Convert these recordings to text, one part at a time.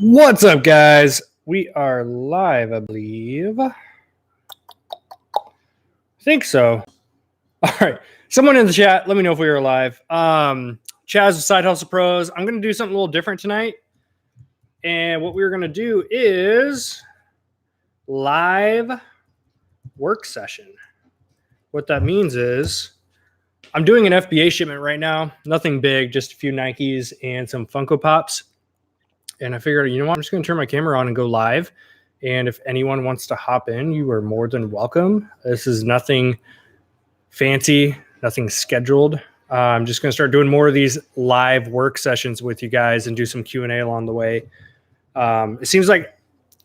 What's up, guys? We are live, I believe. I think so. All right. Someone in the chat, let me know if we are live. Chaz with Side Hustle Pros. I'm going to do something a little different tonight. And what we're going to do is live work session. What that means is I'm doing an FBA shipment right now. Nothing big, just a few Nikes and some Funko Pops. And I figured, you know what? I'm just going to turn my camera on and go live. And if anyone wants to hop in, you are more than welcome. This is nothing fancy, nothing scheduled. I'm just going to start doing more of these live work sessions with you guys and do some Q&A along the way. It seems like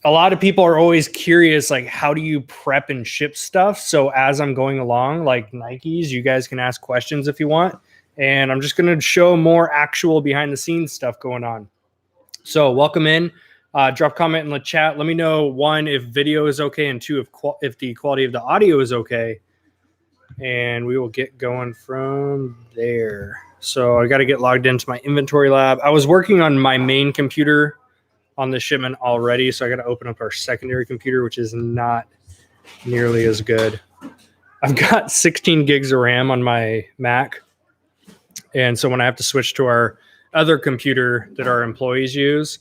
a lot of people are always curious, like, how do you prep and ship stuff? So as I'm going along, like Nikes, you guys can ask questions if you want. And I'm just going to show more actual behind the scenes stuff going on. So welcome in. Drop a comment in the chat. Let me know, one, if video is okay, and two, if the quality of the audio is okay. And we will get going from there. So I got to get logged into my inventory lab. I was working on my main computer on the shipment already, so I got to open up our secondary computer, which is not nearly as good. I've got 16 gigs of RAM on my Mac. And so when I have to switch to our other computer that our employees use,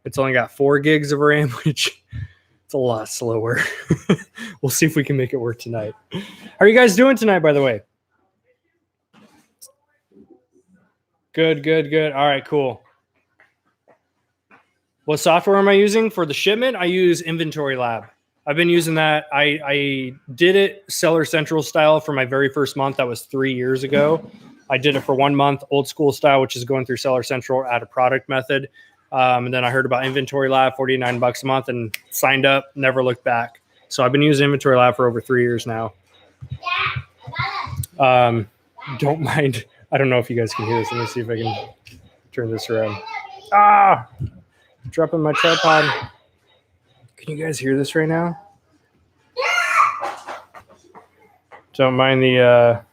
it's only got 4 gigs of RAM, which it's a lot slower. We'll see if we can make it work tonight. How are you guys doing tonight, by the way? Good. All right, cool. What software am I using for the shipment? I use Inventory Lab. I've been using that. I did it Seller Central style for my very first month. That was 3 years ago. I did it for 1 month, old school style, which is going through Seller Central, add a product method. And then I heard about Inventory Lab, $49 a month, and signed up, never looked back. So I've been using Inventory Lab for over 3 years now. Don't mind. I don't know if you guys can hear this. Let me see if I can turn this around. Dropping my tripod. Can you guys hear this right now? Don't mind the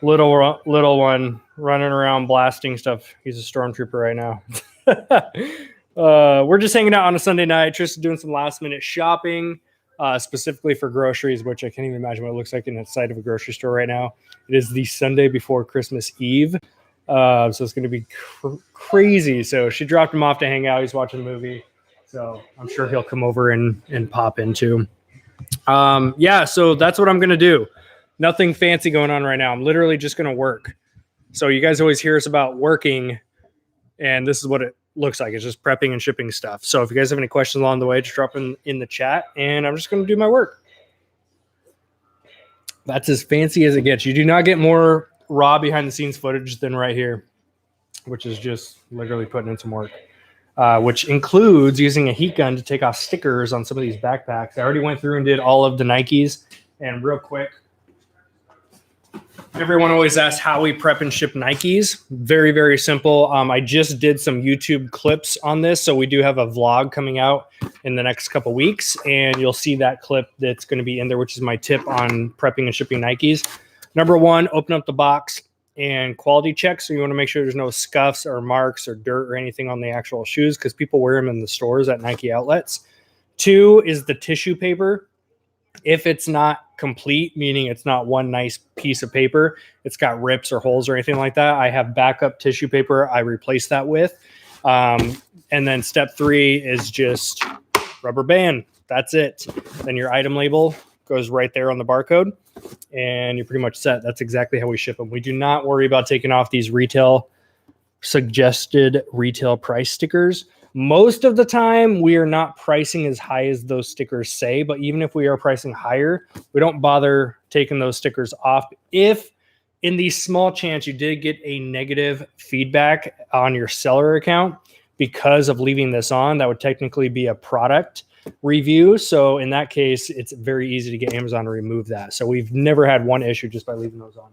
little one running around blasting stuff. He's a stormtrooper right now. We're just hanging out on a Sunday night. Tristan's doing some last minute shopping, specifically for groceries, which I can't even imagine what it looks like in the side of a grocery store right now. It is the Sunday before Christmas Eve. So it's going to be crazy. So she dropped him off to hang out. He's watching a movie. So I'm sure he'll come over and pop into. Yeah, so that's what I'm going to do. Nothing fancy going on right now. I'm literally just going to work. So you guys always hear us about working, and this is what it looks like. It's just prepping and shipping stuff. So if you guys have any questions along the way, just drop in the chat, and I'm just going to do my work. That's as fancy as it gets. You do not get more raw behind the scenes footage than right here, which is just literally putting in some work, which includes using a heat gun to take off stickers on some of these backpacks. I already went through and did all of the Nikes. And real quick, everyone always asks how we prep and ship Nikes. Very, very simple. I just did some YouTube clips on this. So we do have a vlog coming out in the next couple weeks, and you'll see that clip that's going to be in there, which is my tip on prepping and shipping Nikes. Number one, open up the box and quality check. So you want to make sure there's no scuffs or marks or dirt or anything on the actual shoes, because people wear them in the stores at Nike outlets. 2 is the tissue paper. If it's not complete, meaning it's not one nice piece of paper, it's got rips or holes or anything like that, I have backup tissue paper I replace that with. And then step 3 is just rubber band. That's it. Then your item label goes right there on the barcode, and you're pretty much set. That's exactly how we ship them. We do not worry about taking off these suggested retail price stickers. Most of the time, we are not pricing as high as those stickers say, but even if we are pricing higher, we don't bother taking those stickers off. If in the small chance you did get a negative feedback on your seller account because of leaving this on, that would technically be a product review. So in that case, it's very easy to get Amazon to remove that. So we've never had one issue just by leaving those on.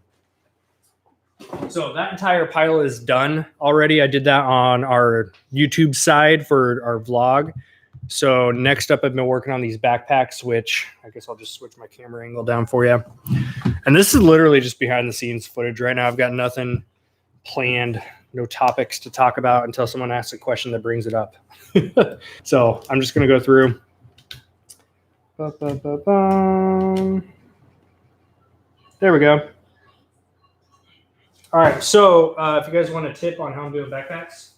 So that entire pile is done already. I did that on our YouTube side for our vlog. So next up, I've been working on these backpacks, which I guess I'll just switch my camera angle down for you. And this is literally just behind the scenes footage right now. I've got nothing planned no topics to talk about until someone asks a question that brings it up. So I'm just going to go through. There we go. All right. So if you guys want a tip on how I'm doing backpacks,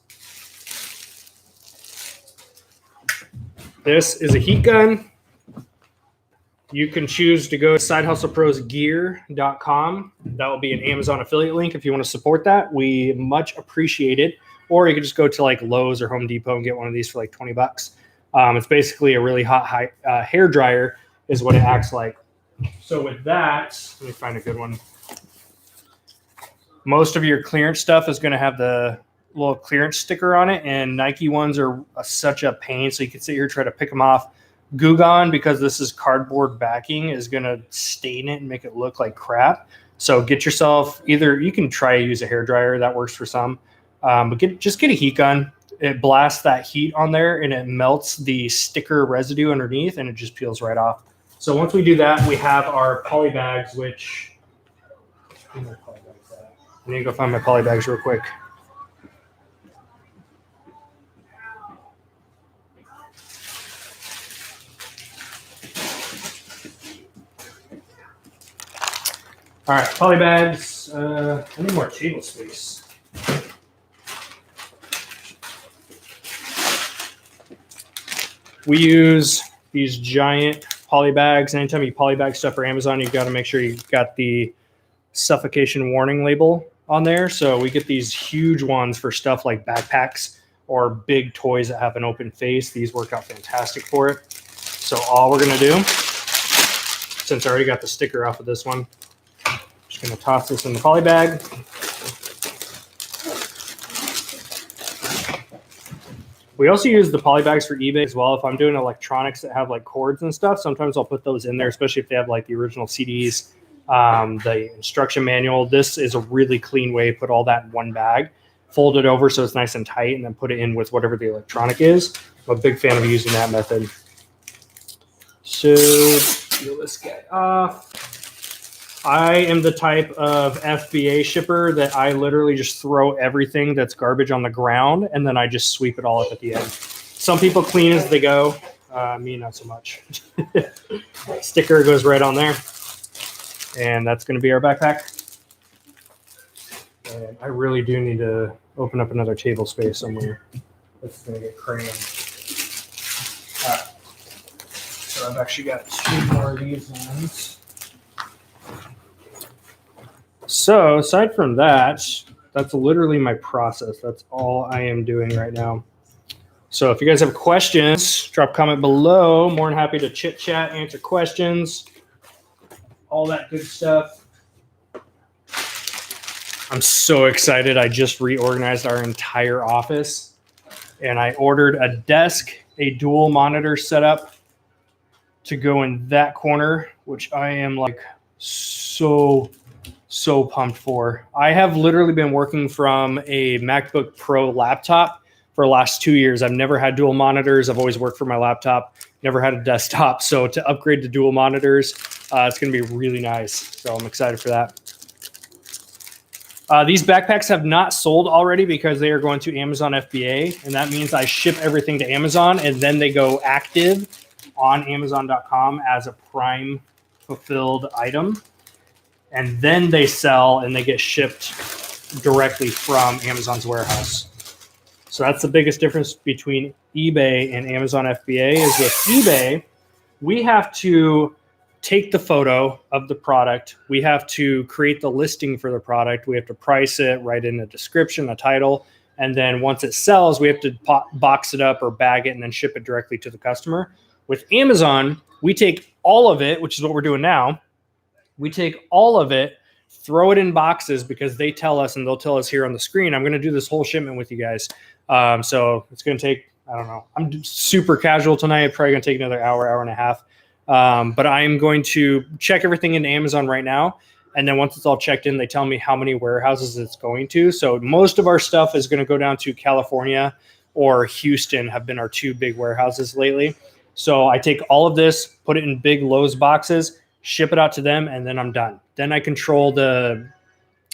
this is a heat gun. You can choose to go to sidehustleprosgear.com. That will be an Amazon affiliate link if you want to support that. We much appreciate it. Or you can just go to like Lowe's or Home Depot and get one of these for like 20 bucks. It's basically a really hot hair dryer is what it acts like. So with that, let me find a good one. Most of your clearance stuff is going to have the little clearance sticker on it, and Nike ones are such a pain. So you can sit here and try to pick them off. Goo Gone, because this is cardboard backing, is going to stain it and make it look like crap. So get yourself either, you can try to use a hairdryer, that works for some, but just get a heat gun. It blasts that heat on there and it melts the sticker residue underneath and it just peels right off. So once we do that, we have our poly bags, which I need to go find my poly bags real quick. All right, poly bags. I need more table space. We use these giant poly bags. Anytime you poly bag stuff for Amazon, you've got to make sure you've got the suffocation warning label on there. So we get these huge ones for stuff like backpacks or big toys that have an open face. These work out fantastic for it. So all we're going to do, since I already got the sticker off of this one, just going to toss this in the poly bag. We also use the poly bags for eBay as well. If I'm doing electronics that have like cords and stuff, sometimes I'll put those in there, especially if they have like the original CDs, the instruction manual. This is a really clean way to put all that in one bag, fold it over so it's nice and tight, and then put it in with whatever the electronic is. I'm a big fan of using that method. So peel this guy off. I am the type of FBA shipper that I literally just throw everything that's garbage on the ground and then I just sweep it all up at the end. Some people clean as they go. Me, not so much. Sticker goes right on there. And that's going to be our backpack. And I really do need to open up another table space somewhere. It's going to get crammed. All right. So I've actually got 2 more of these ones. So aside from that, that's literally my process. That's all I am doing right now. So if you guys have questions, drop a comment below. More than happy to chit chat, answer questions, all that good stuff. I'm so excited. I just reorganized our entire office and I ordered a desk, a dual monitor setup to go in that corner, which I am like so pumped for. I have literally been working from a MacBook Pro laptop for the last 2 years. I've never had dual monitors. I've always worked from my laptop, never had a desktop. So to upgrade to dual monitors, it's going to be really nice. So I'm excited for that. These backpacks have not sold already because they are going to Amazon FBA. And that means I ship everything to Amazon and then they go active on Amazon.com as a Prime fulfilled item. And then they sell and they get shipped directly from Amazon's warehouse. So that's the biggest difference between eBay and Amazon FBA is with eBay, we have to take the photo of the product. We have to create the listing for the product. We have to price it, write in a description, a title. And then once it sells, we have to box it up or bag it and then ship it directly to the customer. With Amazon, we take all of it, which is what we're doing now. We take all of it, throw it in boxes because they tell us, and they'll tell us here on the screen, I'm going to do this whole shipment with you guys. So it's going to take, I don't know, I'm super casual tonight. It's probably going to take another hour and a half. But I'm going to check everything into Amazon right now. And then once it's all checked in, they tell me how many warehouses it's going to. So most of our stuff is going to go down to California or Houston have been our 2 big warehouses lately. So I take all of this, put it in big Lowe's boxes, ship it out to them, and then I'm done. Then I control the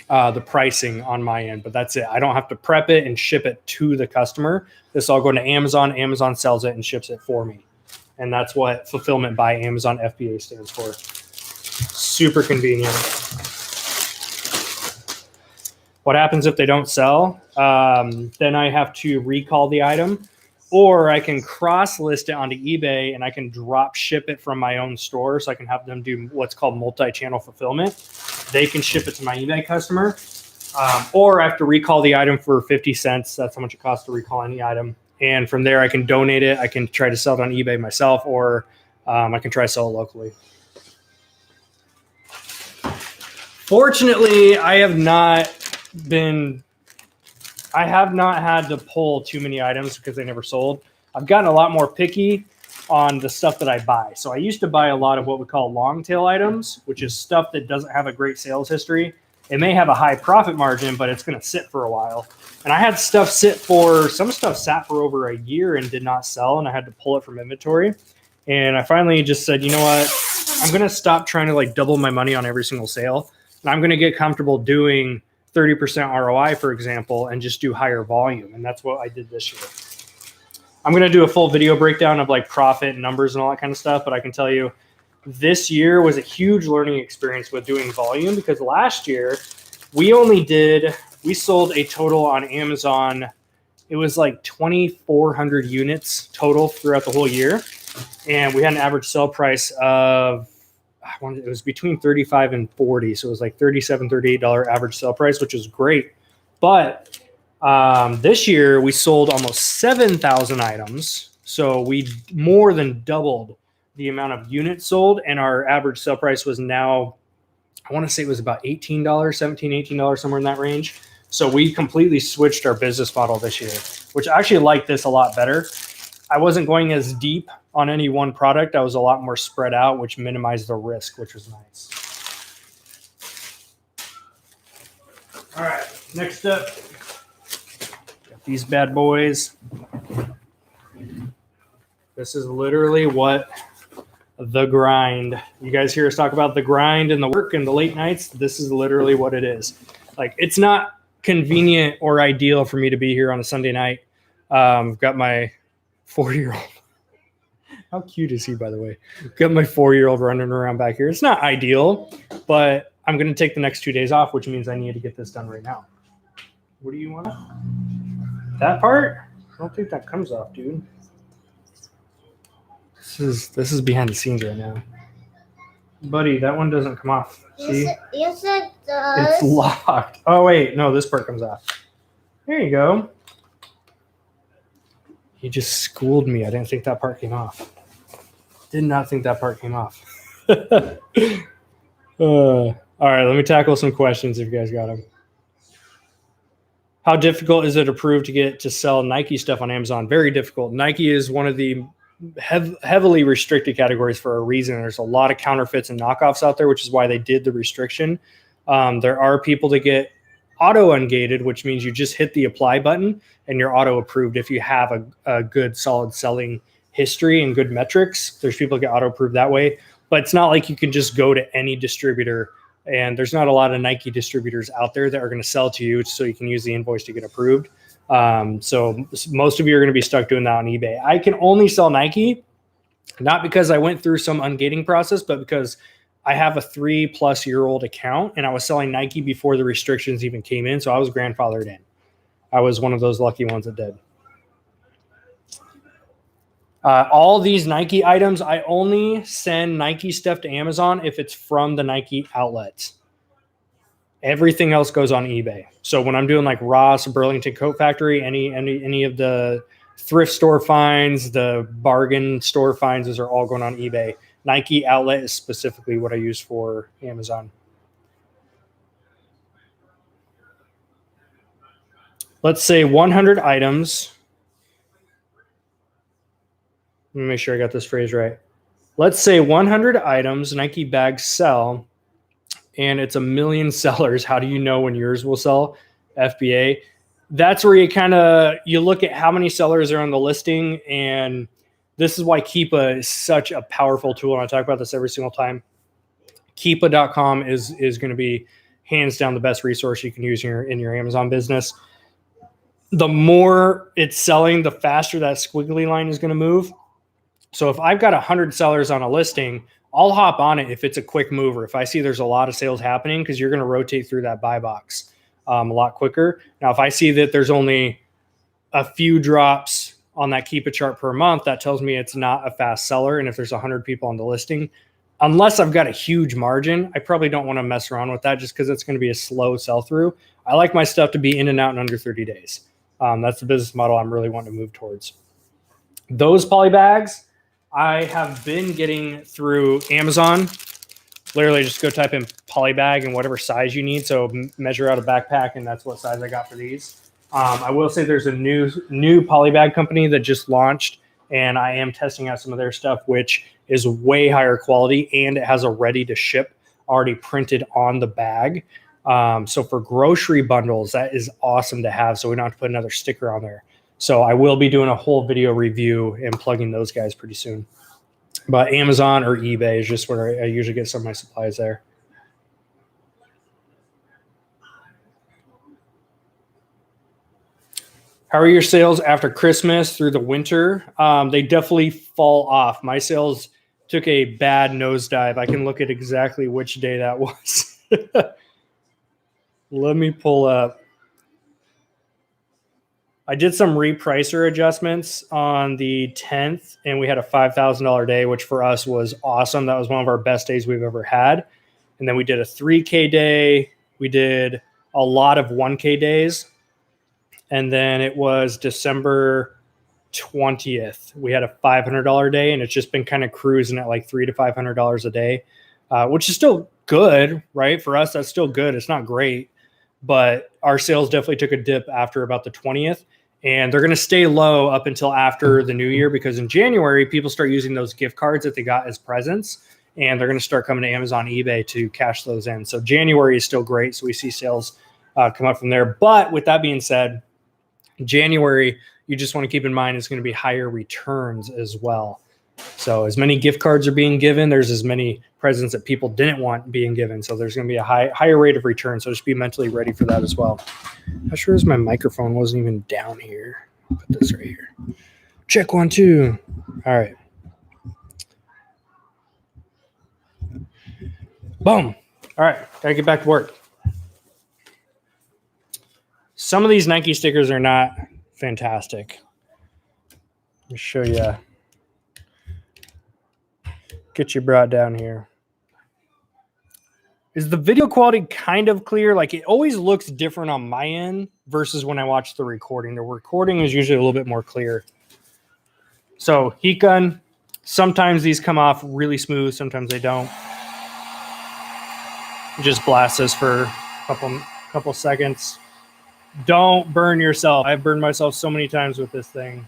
the pricing on my end, but that's it. I don't have to prep it and ship it to the customer. This all going to Amazon. Amazon sells it and ships it for me. And that's what fulfillment by Amazon FBA stands for. Super convenient. What happens if they don't sell? Then I have to recall the item, or I can cross list it onto eBay and I can drop ship it from my own store. So I can have them do what's called multi-channel fulfillment. They can ship it to my eBay customer, or I have to recall the item for 50 cents. That's how much it costs to recall any item. And from there, I can donate it. I can try to sell it on eBay myself, or I can try to sell it locally. Fortunately, I have not had to pull too many items because they never sold. I've gotten a lot more picky on the stuff that I buy. So I used to buy a lot of what we call long tail items, which is stuff that doesn't have a great sales history. It may have a high profit margin, but it's going to sit for a while. And I had stuff some stuff sat for over a year and did not sell, and I had to pull it from inventory. And I finally just said, you know what? I'm going to stop trying to like double my money on every single sale. And I'm going to get comfortable doing 30% ROI, for example, and just do higher volume. And that's what I did this year. I'm going to do a full video breakdown of like profit and numbers and all that kind of stuff. But I can tell you this year was a huge learning experience with doing volume, because last year we sold a total on Amazon. It was like 2,400 units total throughout the whole year. And we had an average sell price of, it was between 35 and 40. So it was like $37, $38 average sell price, which was great. But this year we sold almost 7,000 items. So we more than doubled the amount of units sold. And our average sell price was now, I want to say it was about $18, $17, $18, somewhere in that range. So we completely switched our business model this year, which I actually like this a lot better. I wasn't going as deep on any one product. I was a lot more spread out, which minimized the risk, which was nice. All right, next up, got these bad boys. This is literally what the grind. You guys hear us talk about the grind and the work and the late nights. This is literally what it is. Like, it's not convenient or ideal for me to be here on a Sunday night. Got my 4-year-old. How cute is he, by the way? Got my 4-year-old running around back here. It's not ideal, but I'm going to take the next 2 days off, which means I need to get this done right now. What do you want? That part? I don't think that comes off, dude. This is behind the scenes right now. Buddy, that one doesn't come off. See? Yes, it does. It's locked. Oh, wait. No, this part comes off. There you go. He just schooled me. I didn't think that part came off. Did not think that part came off. All right, let me tackle some questions if you guys got them. How difficult is it to prove to get to sell Nike stuff on Amazon? Very difficult. Nike is one of the heavily restricted categories for a reason. There's a lot of counterfeits and knockoffs out there, which is why they did the restriction. There are people that get auto ungated, which means you just hit the apply button and you're auto approved if you have a good solid selling history and good metrics. There's people that get auto approved that way, but it's not like you can just go to any distributor, and there's not a lot of Nike distributors out there that are going to sell to you so you can use the invoice to get approved. So most of you are going to be stuck doing that on eBay. I can only sell Nike, not because I went through some ungating process, but because I have a 3+ year old account and I was selling Nike before the restrictions even came in. So I was grandfathered in. I was one of those lucky ones that did. All these Nike items, I only send Nike stuff to Amazon if it's from the Nike outlets. Everything else goes on eBay. So when I'm doing like Ross, Burlington Coat Factory, any of the thrift store finds, the bargain store finds, those are all going on eBay. Nike outlet is specifically what I use for Amazon. Let's say 100 items. Let me make sure I got this phrase right. Let's say 100 items Nike bags sell, and it's 1 million sellers. How do you know when yours will sell? FBA. That's where you look at how many sellers are on the listing, and this is why Keepa is such a powerful tool. And I talk about this every single time. Keepa.com is going to be hands down the best resource you can use in your Amazon business. The more it's selling, the faster that squiggly line is going to move. So if I've got 100 sellers on a listing, I'll hop on it if it's a quick mover. If I see there's a lot of sales happening, because you're going to rotate through that buy box a lot quicker. Now, if I see that there's only a few drops on that Keepa chart per month, that tells me it's not a fast seller. And if there's 100 people on the listing, unless I've got a huge margin, I probably don't want to mess around with that just because it's going to be a slow sell through. I like my stuff to be in and out in under 30 days. That's the business model I'm really wanting to move towards. Those poly bags I have been getting through Amazon. Literally just go type in poly bag and whatever size you need. So measure out a backpack, and that's what size I got for these. I will say there's a new poly bag company that just launched, and I am testing out some of their stuff, which is way higher quality, and it has a ready to ship already printed on the bag. So for grocery bundles, that is awesome to have. So we don't have to put another sticker on there. So I will be doing a whole video review and plugging those guys pretty soon. But Amazon or eBay is just where I usually get some of my supplies there. How are your sales after Christmas through the winter? They definitely fall off. My sales took a bad nosedive. I can look at exactly which day that was. Let me pull up. I did some repricer adjustments on the 10th, and we had a $5,000 day, which for us was awesome. That was one of our best days we've ever had. And then we did a 3K day. We did a lot of 1K days. And then it was December 20th. We had a $500 day, and it's just been kind of cruising at like $300 to $500 a day, which is still good, right? For us, that's still good. It's not great, but our sales definitely took a dip after about the 20th. And they're going to stay low up until after the new year, because in January, people start using those gift cards that they got as presents, and they're going to start coming to Amazon, eBay to cash those in. So January is still great. So we see sales come up from there. But with that being said, January, you just want to keep in mind it's going to be higher returns as well. So as many gift cards are being given, there's as many presents that people didn't want being given. So there's going to be a higher rate of return. So just be mentally ready for that as well. How sure is my microphone wasn't even down here. Put this right here. Check 1, 2. All right. Boom. All right. Gotta get back to work. Some of these Nike stickers are not fantastic. Let me show you. Get you brought down here. Is the video quality kind of clear? Like, it always looks different on my end versus when I watch the recording. The recording is usually a little bit more clear. So heat gun, sometimes these come off really smooth, sometimes they don't. Just blast this for a couple seconds. Don't burn yourself. I've burned myself so many times with this thing.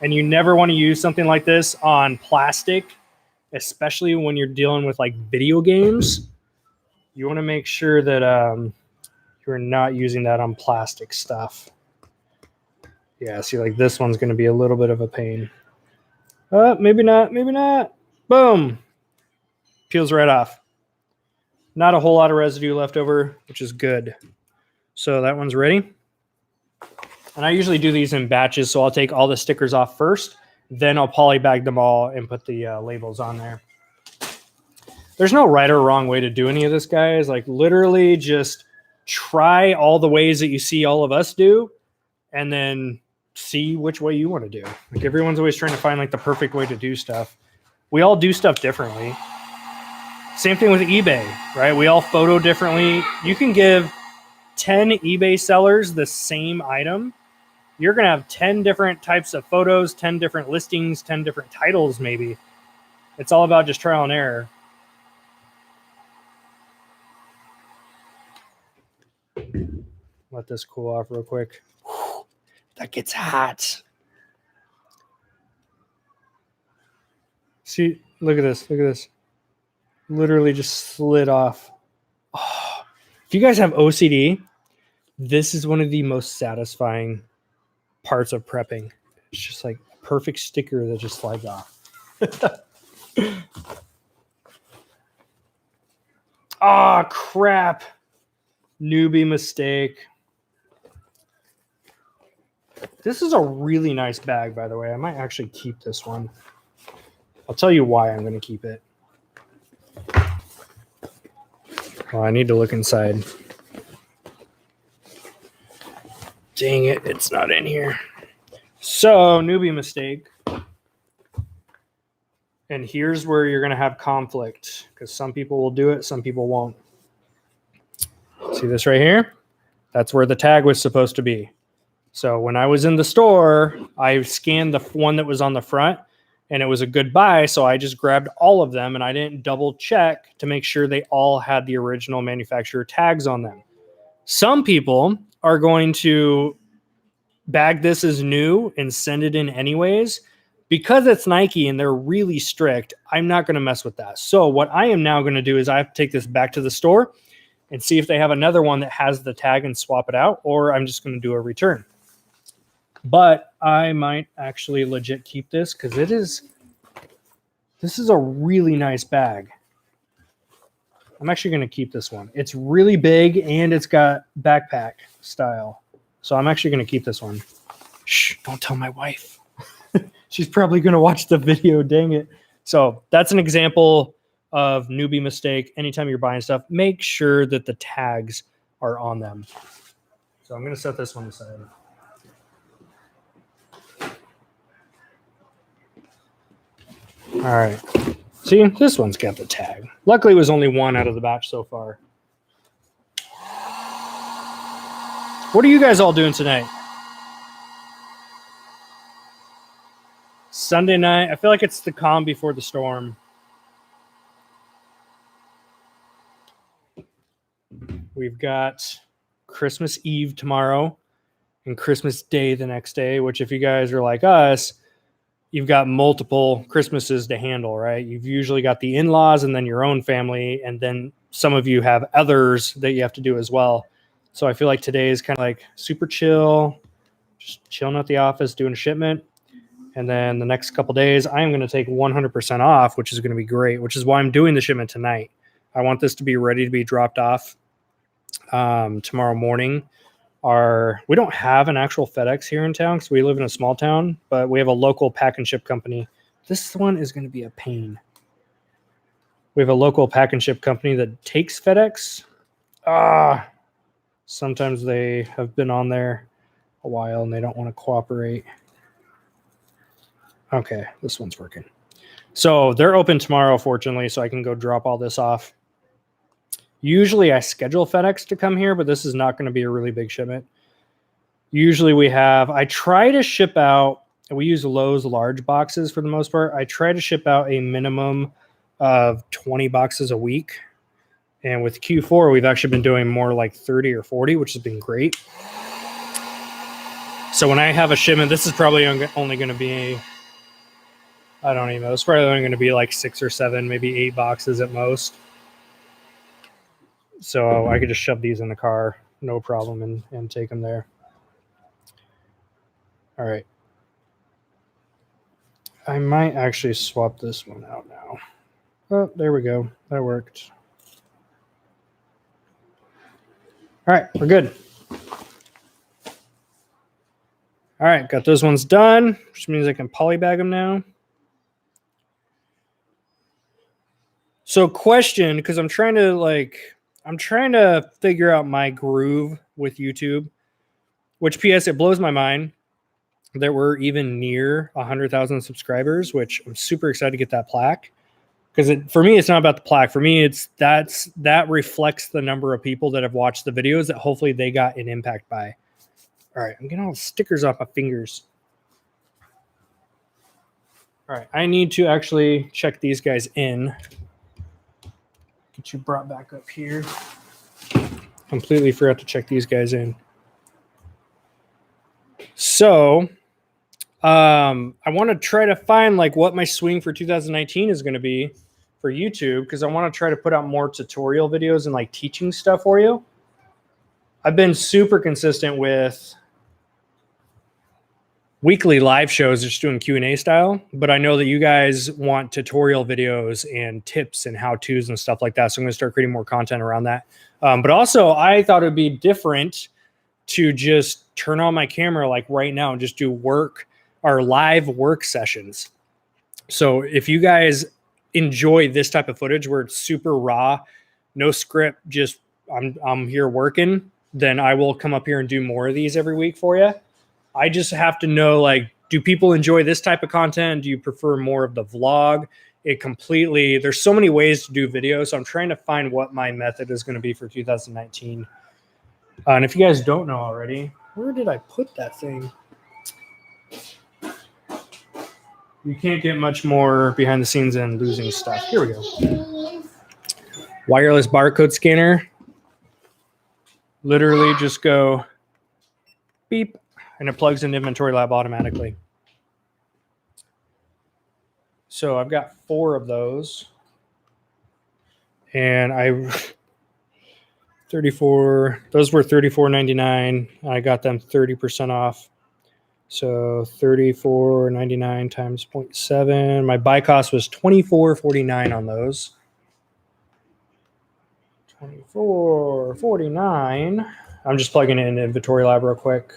And you never want to use something like this on plastic, especially when you're dealing with like video games. You want to make sure that you're not using that on plastic stuff. Yeah, see, like this one's going to be a little bit of a pain. Maybe not, maybe not. Boom. Peels right off. Not a whole lot of residue left over, which is good. So that one's ready. And I usually do these in batches, so I'll take all the stickers off first, then I'll poly bag them all and put the labels on there. There's no right or wrong way to do any of this, guys. Like, literally just try all the ways that you see all of us do, and then see which way you want to do. Like, everyone's always trying to find like the perfect way to do stuff. We all do stuff differently. Same thing with eBay, right? We all photo differently. You can give 10 eBay sellers the same item. You're going to have 10 different types of photos, 10 different listings, 10 different titles maybe. It's all about just trial and error. Let this cool off real quick. Whew, that gets hot. See, look at this. Look at this. Literally just slid off. Oh, if you guys have OCD, this is one of the most satisfying parts of prepping. It's just like a perfect sticker that just slides off. Ah, crap. Newbie mistake. This is a really nice bag, by the way. I might actually keep this one. I'll tell you why I'm going to keep it. Well, I need to look inside. Dang it, it's not in here. So, newbie mistake. And here's where you're going to have conflict, because some people will do it, some people won't. See this right here? That's where the tag was supposed to be. So when I was in the store, I scanned the one that was on the front, and it was a good buy, so I just grabbed all of them, and I didn't double check to make sure they all had the original manufacturer tags on them. Some people are going to bag this as new and send it in anyways. Because it's Nike and they're really strict, I'm not going to mess with that. So what I am now going to do is I have to take this back to the store and see if they have another one that has the tag and swap it out, or I'm just going to do a return. But I might actually legit keep this because this is a really nice bag. I'm actually going to keep this one. It's really big and it's got backpack style. So I'm actually going to keep this one. Shh, don't tell my wife. She's probably going to watch the video, dang it. So that's an example of newbie mistake. Anytime you're buying stuff, make sure that the tags are on them. So I'm going to set this one aside. All right. See, this one's got the tag. Luckily, it was only one out of the batch so far. What are you guys all doing tonight? Sunday night. I feel like it's the calm before the storm. We've got Christmas Eve tomorrow and Christmas Day the next day, which if you guys are like us, you've got multiple Christmases to handle, right? You've usually got the in-laws and then your own family, and then some of you have others that you have to do as well. So I feel like today is kind of like super chill, just chilling at the office, doing a shipment. And then the next couple days, I am going to take 100% off, which is going to be great, which is why I'm doing the shipment tonight. I want this to be ready to be dropped off tomorrow morning. We don't have an actual FedEx here in town because we live in a small town, but we have a local pack and ship company. This one is going to be a pain. We have a local pack and ship company that takes FedEx. Sometimes they have been on there a while and they don't want to cooperate. Okay, this one's working. So they're open tomorrow, fortunately, so I can go drop all this off. Usually I schedule FedEx to come here, but this is not going to be a really big shipment. Usually I try to ship out, and we use Lowe's large boxes for the most part. I try to ship out a minimum of 20 boxes a week. And with Q4, we've actually been doing more like 30 or 40, which has been great. So when I have a shipment, this is probably only going to be, I don't even know, it's probably only going to be like 6 or 7, maybe 8 boxes at most. So I could just shove these in the car, no problem, and take them there. All right. I might actually swap this one out now. Oh, there we go. That worked. All right, we're good. All right, got those ones done, which means I can polybag them now. So question, because I'm trying to figure out my groove with YouTube, which PS, it blows my mind that we're even near 100,000 subscribers, which I'm super excited to get that plaque. Because for me, it's not about the plaque. For me, that reflects the number of people that have watched the videos that hopefully they got an impact by. All right, I'm getting all the stickers off my fingers. All right, I need to actually check these guys in. Get you brought back up here. Completely forgot to check these guys in. So I want to try to find like what my swing for 2019 is going to be for YouTube, because I want to try to put out more tutorial videos and like teaching stuff for you. I've been super consistent with weekly live shows, just doing Q&A style, but I know that you guys want tutorial videos and tips and how-tos and stuff like that. So I'm going to start creating more content around that. But also I thought it'd be different to just turn on my camera like right now and just do work or live work sessions. So if you guys enjoy this type of footage where it's super raw, no script, just I'm here working, then I will come up here and do more of these every week for you. I just have to know, like, do people enjoy this type of content? Do you prefer more of the vlog? There's so many ways to do video. So I'm trying to find what my method is going to be for 2019. And if you guys don't know already, where did I put that thing? You can't get much more behind the scenes than losing stuff. Here we go. Wireless barcode scanner. Literally just go beep, and it plugs into Inventory Lab automatically. So I've got 4 of those. And those were $34.99. I got them 30% off. So $34.99 times 0.7. My buy cost was $24.49 on those. $24.49. I'm just plugging it into Inventory Lab real quick.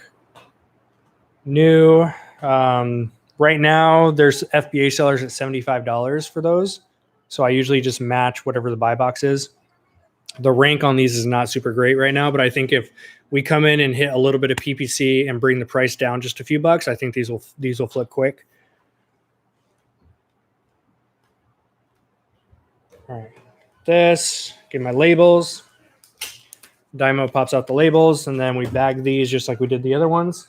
New. Right now, there's FBA sellers at $75 for those. So I usually just match whatever the buy box is. The rank on these is not super great right now, but I think if we come in and hit a little bit of PPC and bring the price down just a few bucks, I think these will flip quick. All right, get my labels. Dymo pops out the labels, and then we bag these just like we did the other ones.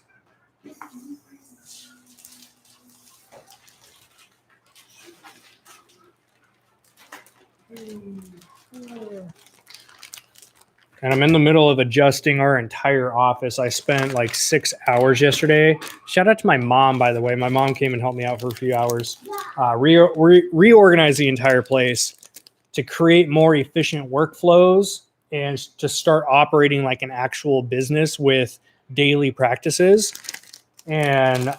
And I'm in the middle of adjusting our entire office. I spent like 6 hours yesterday. Shout out to my mom, by the way. My mom came and helped me out for a few hours. Reorganize the entire place to create more efficient workflows and to start operating like an actual business with daily practices. And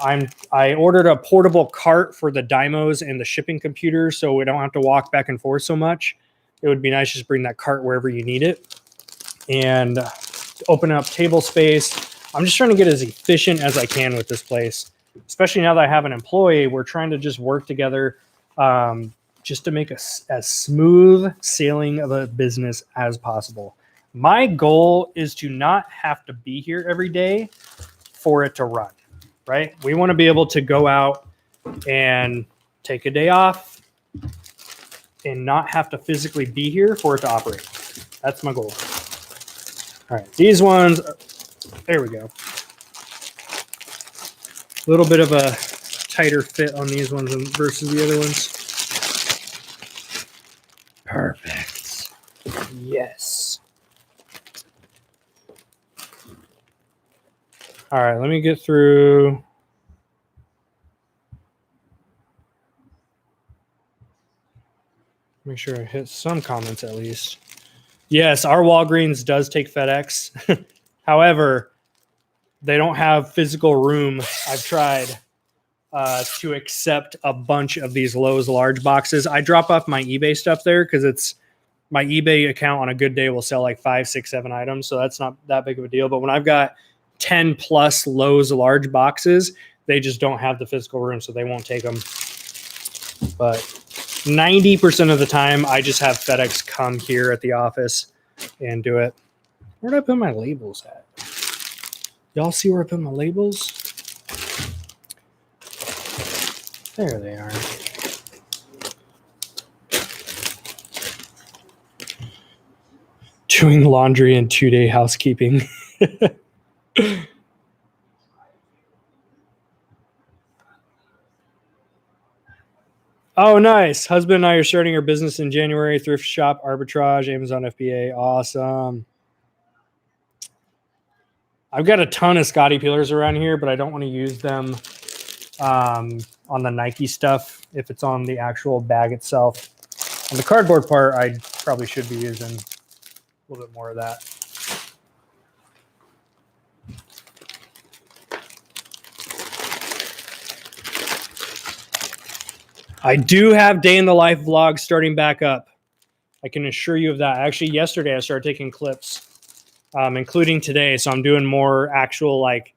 I ordered a portable cart for the Dymos and the shipping computer so we don't have to walk back and forth so much. It would be nice to just bring that cart wherever you need it. And open up table space. I'm just trying to get as efficient as I can with this place, especially now that I have an employee. We're trying to just work together just to make as smooth sailing of a business as possible. My goal is to not have to be here every day for it to run, right? We want to be able to go out and take a day off and not have to physically be here for it to operate. That's my goal. All right, these ones, there we go. A little bit of a tighter fit on these ones versus the other ones. Perfect. Yes. All right, let me get through. Make sure I hit some comments at least. Yes, our Walgreens does take FedEx. However, they don't have physical room. I've tried to accept a bunch of these Lowe's large boxes. I drop off my eBay stuff there because it's my eBay account on a good day will sell like 5, 6, 7 items. So that's not that big of a deal. But when I've got 10 plus Lowe's large boxes, they just don't have the physical room, so they won't take them. But 90% of the time, I just have FedEx come here at the office and do it. Where did I put my labels at? Y'all see where I put my labels? There they are. Doing laundry and 2-day housekeeping. Oh, nice. Husband and I are starting our business in January. Thrift shop, arbitrage, Amazon FBA. Awesome. I've got a ton of Scotty peelers around here, but I don't want to use them on the Nike stuff if it's on the actual bag itself. On the cardboard part, I probably should be using a little bit more of that. I do have day in the life vlogs starting back up. I can assure you of that. Actually, yesterday I started taking clips, including today. So I'm doing more actual, like,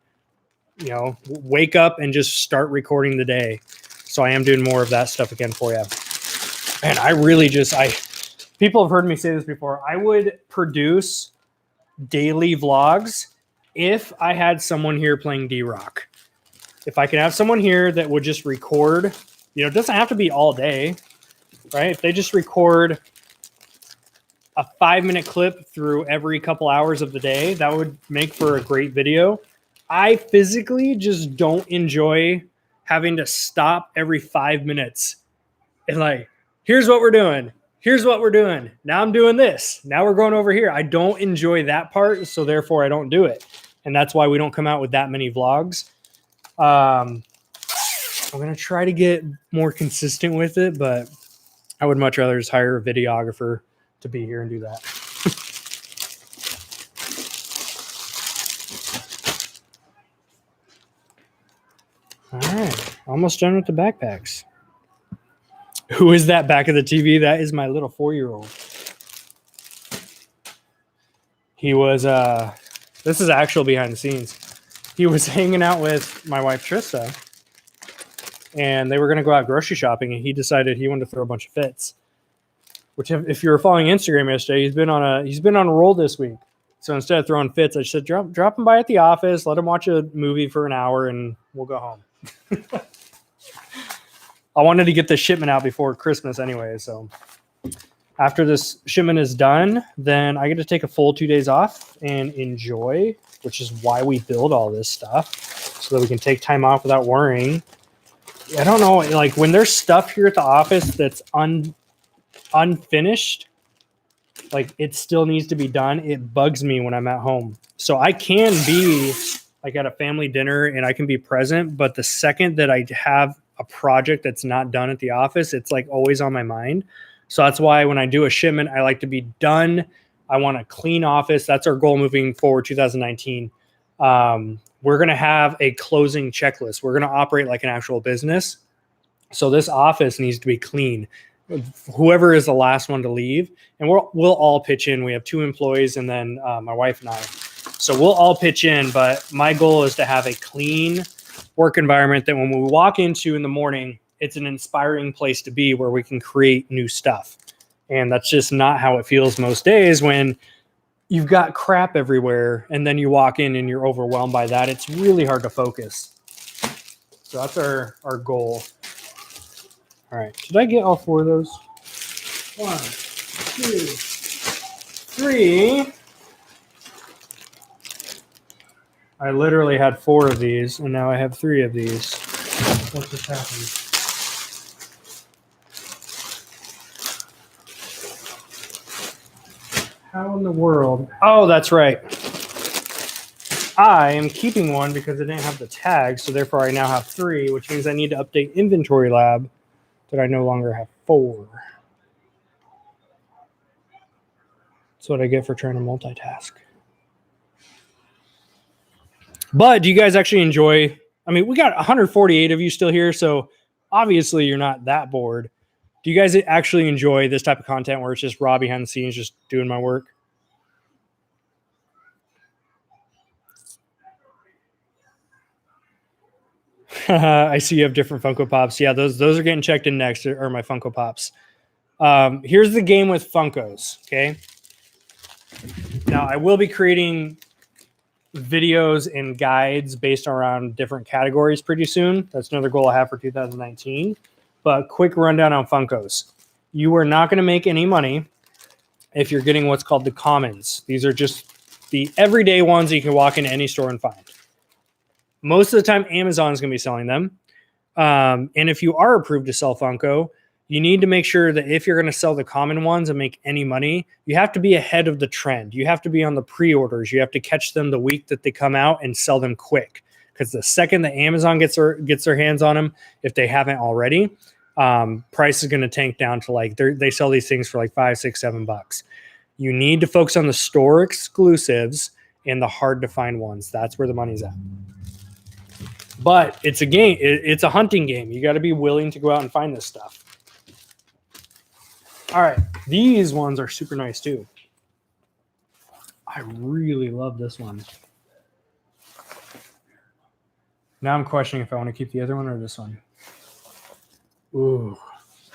you know, wake up and just start recording the day. So I am doing more of that stuff again for you. And I really just, people have heard me say this before. I would produce daily vlogs if I had someone here playing D-Rock. If I could have someone here that would just record, you know, it doesn't have to be all day, right? If they just record a 5-minute clip through every couple hours of the day, that would make for a great video. I physically just don't enjoy having to stop every 5 minutes and like, here's what we're doing. Here's what we're doing. Now I'm doing this. Now we're going over here. I don't enjoy that part, so therefore I don't do it. And that's why we don't come out with that many vlogs. I'm going to try to get more consistent with it, but I would much rather just hire a videographer to be here and do that. All right, almost done with the backpacks. Who is that back of the TV? That is my little 4-year-old. He was, this is actual behind the scenes. He was hanging out with my wife, Trista, and they were going to go out grocery shopping, and he decided he wanted to throw a bunch of fits. Which, if you were following Instagram yesterday, he's been on a roll this week. So instead of throwing fits, I said, drop him by at the office, let him watch a movie for an hour, and we'll go home. I wanted to get the shipment out before Christmas anyway. So after this shipment is done, then I get to take a full 2 days off and enjoy, which is why we build all this stuff, so that we can take time off without worrying. I don't know, like when there's stuff here at the office that's unfinished, like it still needs to be done, it bugs me when I'm at home. So I can be like at a family dinner and I can be present, but the second that I have a project that's not done at the office, it's like always on my mind. So that's why when I do a shipment, I like to be done. I want a clean office. That's our goal moving forward 2019. We're going to have a closing checklist. We're going to operate like an actual business. So this office needs to be clean. Whoever is the last one to leave, and we'll all pitch in. We have 2 employees and then my wife and I. So we'll all pitch in, but my goal is to have a clean work environment that when we walk into in the morning, it's an inspiring place to be where we can create new stuff. And that's just not how it feels most days when you've got crap everywhere and then you walk in and you're overwhelmed by that. It's really hard to focus. So that's our goal. All right. Did I get all 4 of those? 1, 2, 3. I literally had 4 of these, and now I have 3 of these. What just happened? How in the world? Oh, that's right. I am keeping one because I didn't have the tag, so therefore I now have 3, which means I need to update Inventory Lab that I no longer have 4. That's what I get for trying to multitask. But do you guys actually enjoy? I mean, we got 148 of you still here, so obviously you're not that bored. Do you guys actually enjoy this type of content where it's just raw behind the scenes, just doing my work? I see you have different Funko Pops. Yeah, those are getting checked in next, are my Funko Pops. Here's the game with Funkos, okay? Now, I will be creating videos and guides based around different categories pretty soon. That's another goal I have for 2019. But quick rundown on Funkos. You are not going to make any money if you're getting what's called the commons. These are just the everyday ones that you can walk into any store and find. Most of the time, Amazon is going to be selling them. And if you are approved to sell Funko, you need to make sure that if you're going to sell the common ones and make any money, you have to be ahead of the trend. You have to be on the pre-orders. You have to catch them the week that they come out and sell them quick. Because the second that Amazon gets their hands on them, if they haven't already, price is going to tank down to like, they sell these things for like $5, $6, $7. You need to focus on the store exclusives and the hard to find ones. That's where the money's at. But it's a game. It's a hunting game. You got to be willing to go out and find this stuff. All right. These ones are super nice too. I really love this one. Now I'm questioning if I want to keep the other one or this one. Ooh.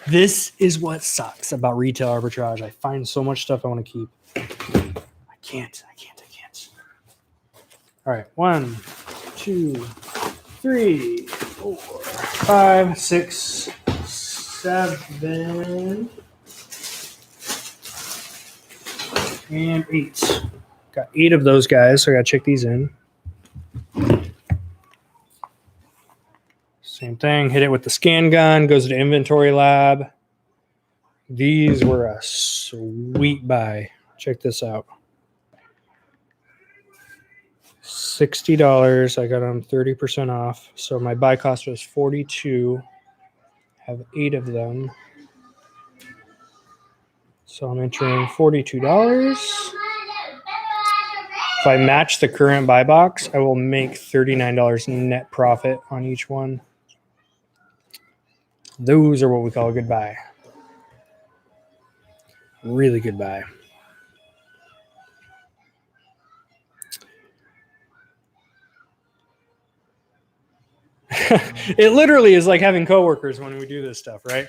This is what sucks about retail arbitrage. I find so much stuff I want to keep. I can't. All right. 1, 2, 3, 4, 5, 6, 7, and 8. Got 8 of those guys, so I got to check these in. Same thing. Hit it with the scan gun. Goes to inventory lab. These were a sweet buy. Check this out. $60. I got them 30% off. So my buy cost was $42. Have 8 of them. So I'm entering $42. If I match the current buy box, I will make $39 net profit on each one. Those are what we call a good buy. Really good buy. It literally is like having coworkers when we do this stuff, right?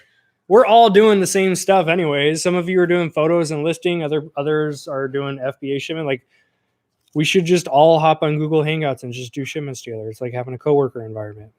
We're all doing the same stuff anyways. Some of you are doing photos and listing. Others are doing FBA shipment. Like, we should just all hop on Google Hangouts and just do shipments together. It's like having a coworker environment.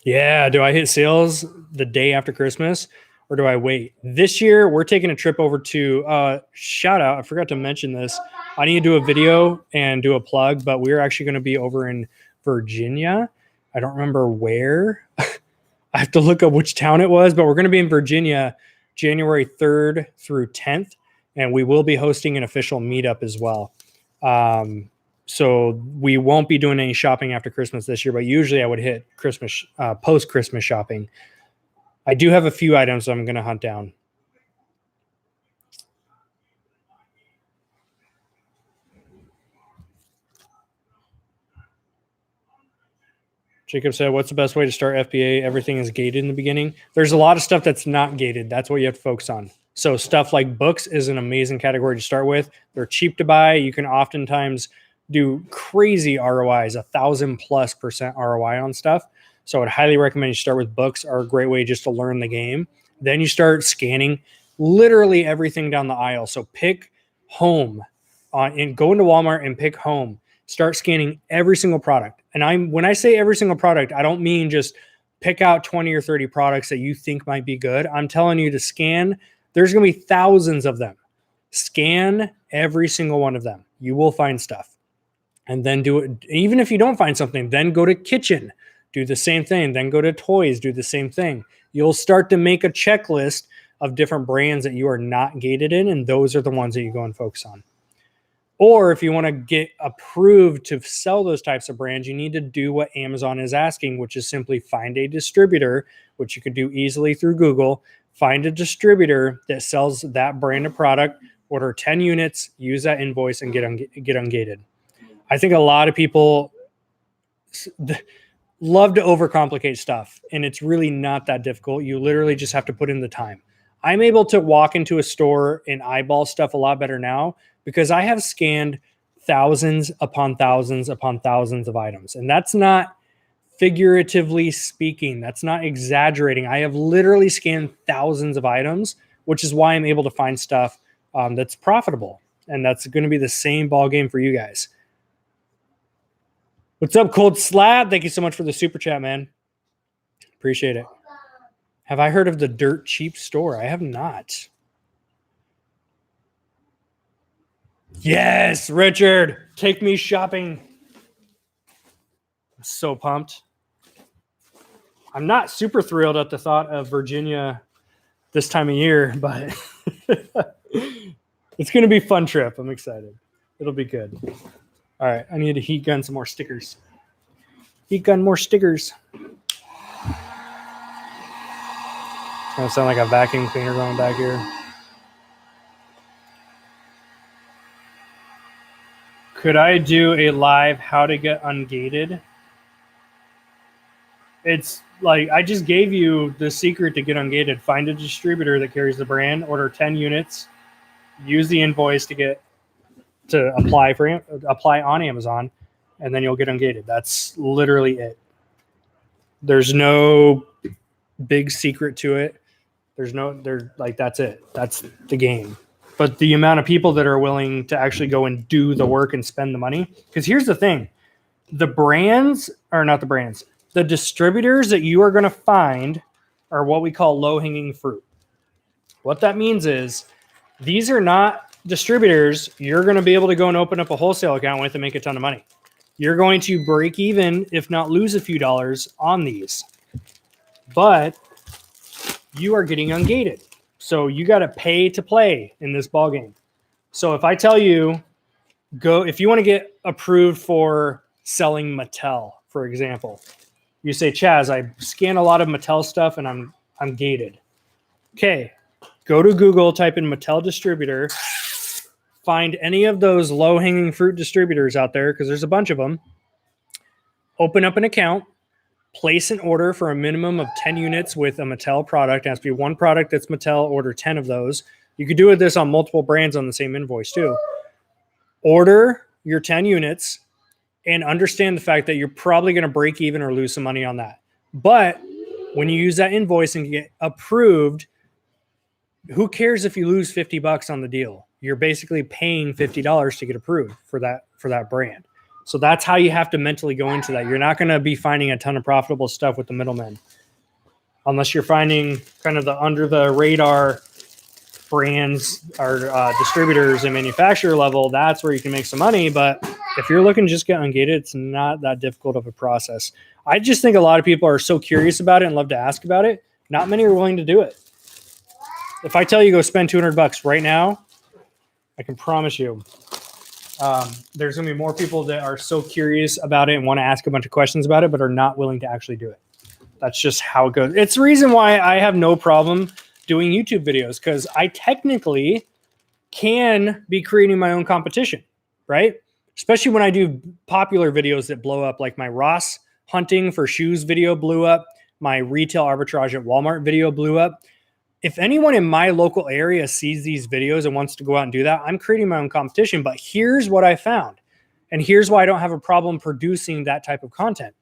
Yeah. Do I hit sales the day after Christmas or do I wait? This year, we're taking a trip over to shout out. I forgot to mention this. I need to do a video and do a plug, but we're actually going to be over in Virginia. I don't remember where. I have to look up which town it was, but we're going to be in Virginia January 3rd through 10th, and we will be hosting an official meetup as well. So we won't be doing any shopping after Christmas this year, but usually I would hit Christmas, post-Christmas shopping. I do have a few items I'm going to hunt down. Jacob said, what's the best way to start FBA? Everything is gated in the beginning. There's a lot of stuff that's not gated. That's what you have to focus on. So stuff like books is an amazing category to start with. They're cheap to buy. You can oftentimes do crazy ROIs, 1,000+% ROI on stuff. So I'd highly recommend you start with books. Are a great way just to learn the game. Then you start scanning literally everything down the aisle. So pick home and go into Walmart and pick home. Start scanning every single product. And when I say every single product, I don't mean just pick out 20 or 30 products that you think might be good. I'm telling you to scan. There's going to be thousands of them. Scan every single one of them. You will find stuff. And then do it. Even if you don't find something, then go to kitchen. Do the same thing. Then go to toys. Do the same thing. You'll start to make a checklist of different brands that you are not gated in. And those are the ones that you go and focus on. Or if you want to get approved to sell those types of brands, you need to do what Amazon is asking, which is simply find a distributor, which you can do easily through Google. Find a distributor that sells that brand of product, order 10 units, use that invoice, and get ungated. I think a lot of people love to overcomplicate stuff, and it's really not that difficult. You literally just have to put in the time. I'm able to walk into a store and eyeball stuff a lot better now because I have scanned thousands upon thousands upon thousands of items. And that's not figuratively speaking. That's not exaggerating. I have literally scanned thousands of items, which is why I'm able to find stuff that's profitable. And that's going to be the same ball game for you guys. What's up, Cold Slab? Thank you so much for the super chat, man. Appreciate it. Have I heard of the Dirt Cheap store? I have not. Yes, Richard, take me shopping. I'm so pumped. I'm not super thrilled at the thought of Virginia this time of year, but it's going to be a fun trip. I'm excited. It'll be good. All right, I need to heat gun some more stickers. Heat gun more stickers. It's going to sound like a vacuum cleaner going back here. Could I do a live how to get ungated? It's like I just gave you the secret to get ungated. Find a distributor that carries the brand, order 10 units, use the invoice to apply on Amazon, and then you'll get ungated. That's literally it. There's no big secret to it. That's it. That's the game. But the amount of people that are willing to actually go and do the work and spend the money, because here's the thing, the distributors that you are going to find are what we call low-hanging fruit. What that means is these are not distributors you're going to be able to go and open up a wholesale account with and make a ton of money. You're going to break even, if not lose a few dollars on these. But you are getting ungated. So you got to pay to play in this ball game. So if I tell you, if you want to get approved for selling Mattel, for example, you say, Chaz, I scan a lot of Mattel stuff and I'm gated. Okay, go to Google, type in Mattel distributor, find any of those low-hanging fruit distributors out there, because there's a bunch of them. Open up an account, place an order for a minimum of 10 units with a Mattel product. It has to be one product that's Mattel, order 10 of those. You could do this on multiple brands on the same invoice too. Order your 10 units and understand the fact that you're probably going to break even or lose some money on that. But when you use that invoice and get approved, who cares if you lose $50 on the deal? You're basically paying $50 to get approved for that brand. So that's how you have to mentally go into that. You're not going to be finding a ton of profitable stuff with the middlemen, unless you're finding kind of the under the radar brands or distributors and manufacturer level. That's where you can make some money. But if you're looking to just get ungated, it's not that difficult of a process. I just think a lot of people are so curious about it and love to ask about it. Not many are willing to do it. If I tell you go spend $200 right now, I can promise you there's going to be more people that are so curious about it and want to ask a bunch of questions about it, but are not willing to actually do it. That's just how it goes. It's the reason why I have no problem doing YouTube videos, because I technically can be creating my own competition, right? Especially when I do popular videos that blow up, like my Ross hunting for shoes video blew up. My retail arbitrage at Walmart video blew up. If anyone in my local area sees these videos and wants to go out and do that, I'm creating my own competition. But here's what I found. And here's why I don't have a problem producing that type of content.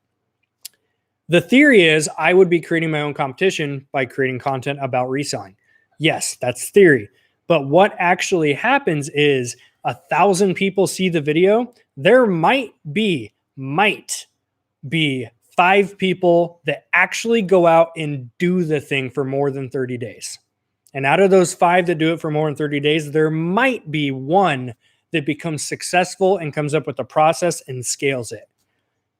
The theory is I would be creating my own competition by creating content about reselling. Yes, that's theory. But what actually happens is 1,000 people see the video. There might be 5 people that actually go out and do the thing for more than 30 days. And out of those 5 that do it for more than 30 days, there might be 1 that becomes successful and comes up with a process and scales it.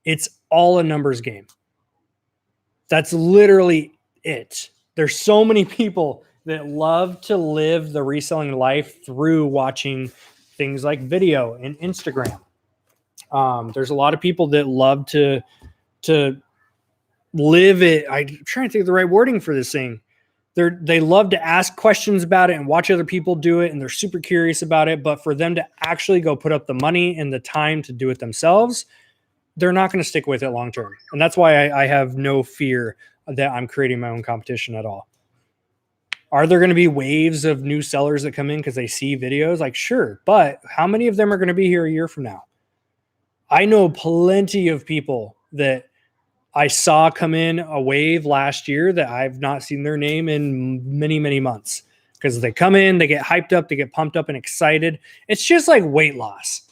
It's all a numbers game. That's literally it. There's so many people that love to live the reselling life through watching things like video and Instagram. There's a lot of people that love to live it. I'm trying to think of the right wording for this thing. They love to ask questions about it and watch other people do it, and they're super curious about it. But for them to actually go put up the money and the time to do it themselves, they're not going to stick with it long term. And that's why I have no fear that I'm creating my own competition at all. Are there going to be waves of new sellers that come in because they see videos? Like, sure. But how many of them are going to be here a year from now? I know plenty of people that I saw come in a wave last year that I've not seen their name in many, many months, because they come in, they get hyped up, they get pumped up and excited. It's just like weight loss.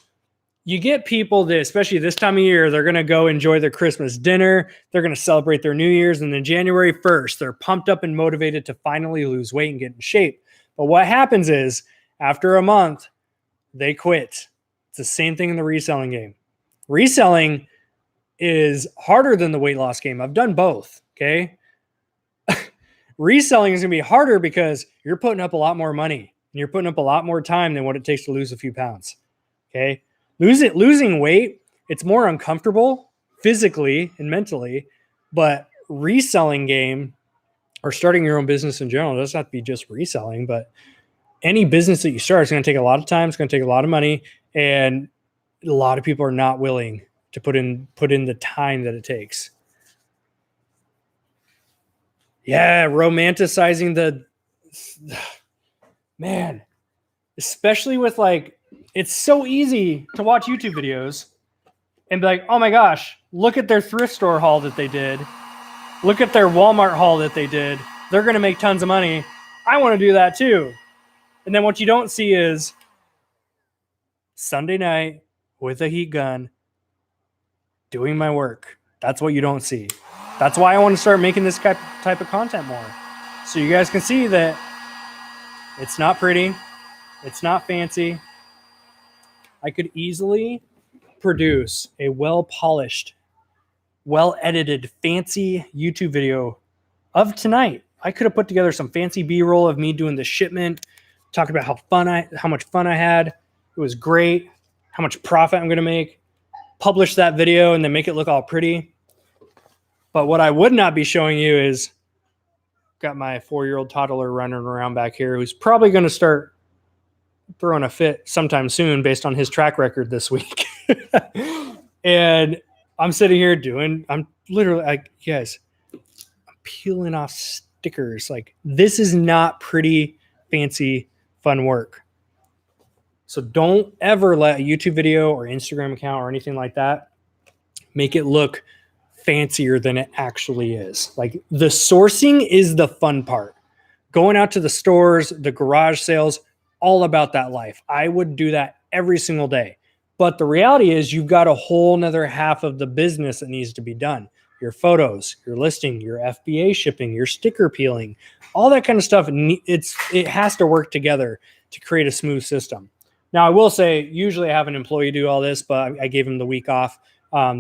You get people that, especially this time of year, they're going to go enjoy their Christmas dinner. They're going to celebrate their New Year's. And then January 1st, they're pumped up and motivated to finally lose weight and get in shape. But what happens is after a month, they quit. It's the same thing in the reselling game. Reselling is harder than the weight loss game. I've done both. Okay. Reselling is going to be harder because you're putting up a lot more money and you're putting up a lot more time than what it takes to lose a few pounds. Okay. Losing weight, it's more uncomfortable physically and mentally, but reselling game or starting your own business in general, it doesn't have to be just reselling, but any business that you start is going to take a lot of time. It's going to take a lot of money, and a lot of people are not willing to put in the time that it takes. Yeah, romanticizing the man, especially with like, it's so easy to watch YouTube videos and be like, oh my gosh, look at their thrift store haul that they did. Look at their Walmart haul that they did. They're going to make tons of money. I want to do that too. And then what you don't see is Sunday night with a heat gun doing my work. That's what you don't see. That's why I want to start making this type of content more. So you guys can see that it's not pretty. It's not fancy. I could easily produce a well-polished, well-edited, fancy YouTube video of tonight. I could have put together some fancy B-roll of me doing the shipment, talking about how much fun I had. It was great. How much profit I'm going to make. Publish that video and then make it look all pretty. But what I would not be showing you is got my 4-year-old toddler running around back here who's probably going to start throwing a fit sometime soon based on his track record this week. And I'm sitting here I'm literally like, guys, I'm peeling off stickers. Like, this is not pretty, fancy, fun work. So don't ever let a YouTube video or Instagram account or anything like that make it look fancier than it actually is. Like, the sourcing is the fun part. Going out to the stores, the garage sales, all about that life. I would do that every single day. But the reality is you've got a whole nother half of the business that needs to be done. Your photos, your listing, your FBA shipping, your sticker peeling, all that kind of stuff. It has to work together to create a smooth system. Now, I will say, usually I have an employee do all this, but I gave him the week off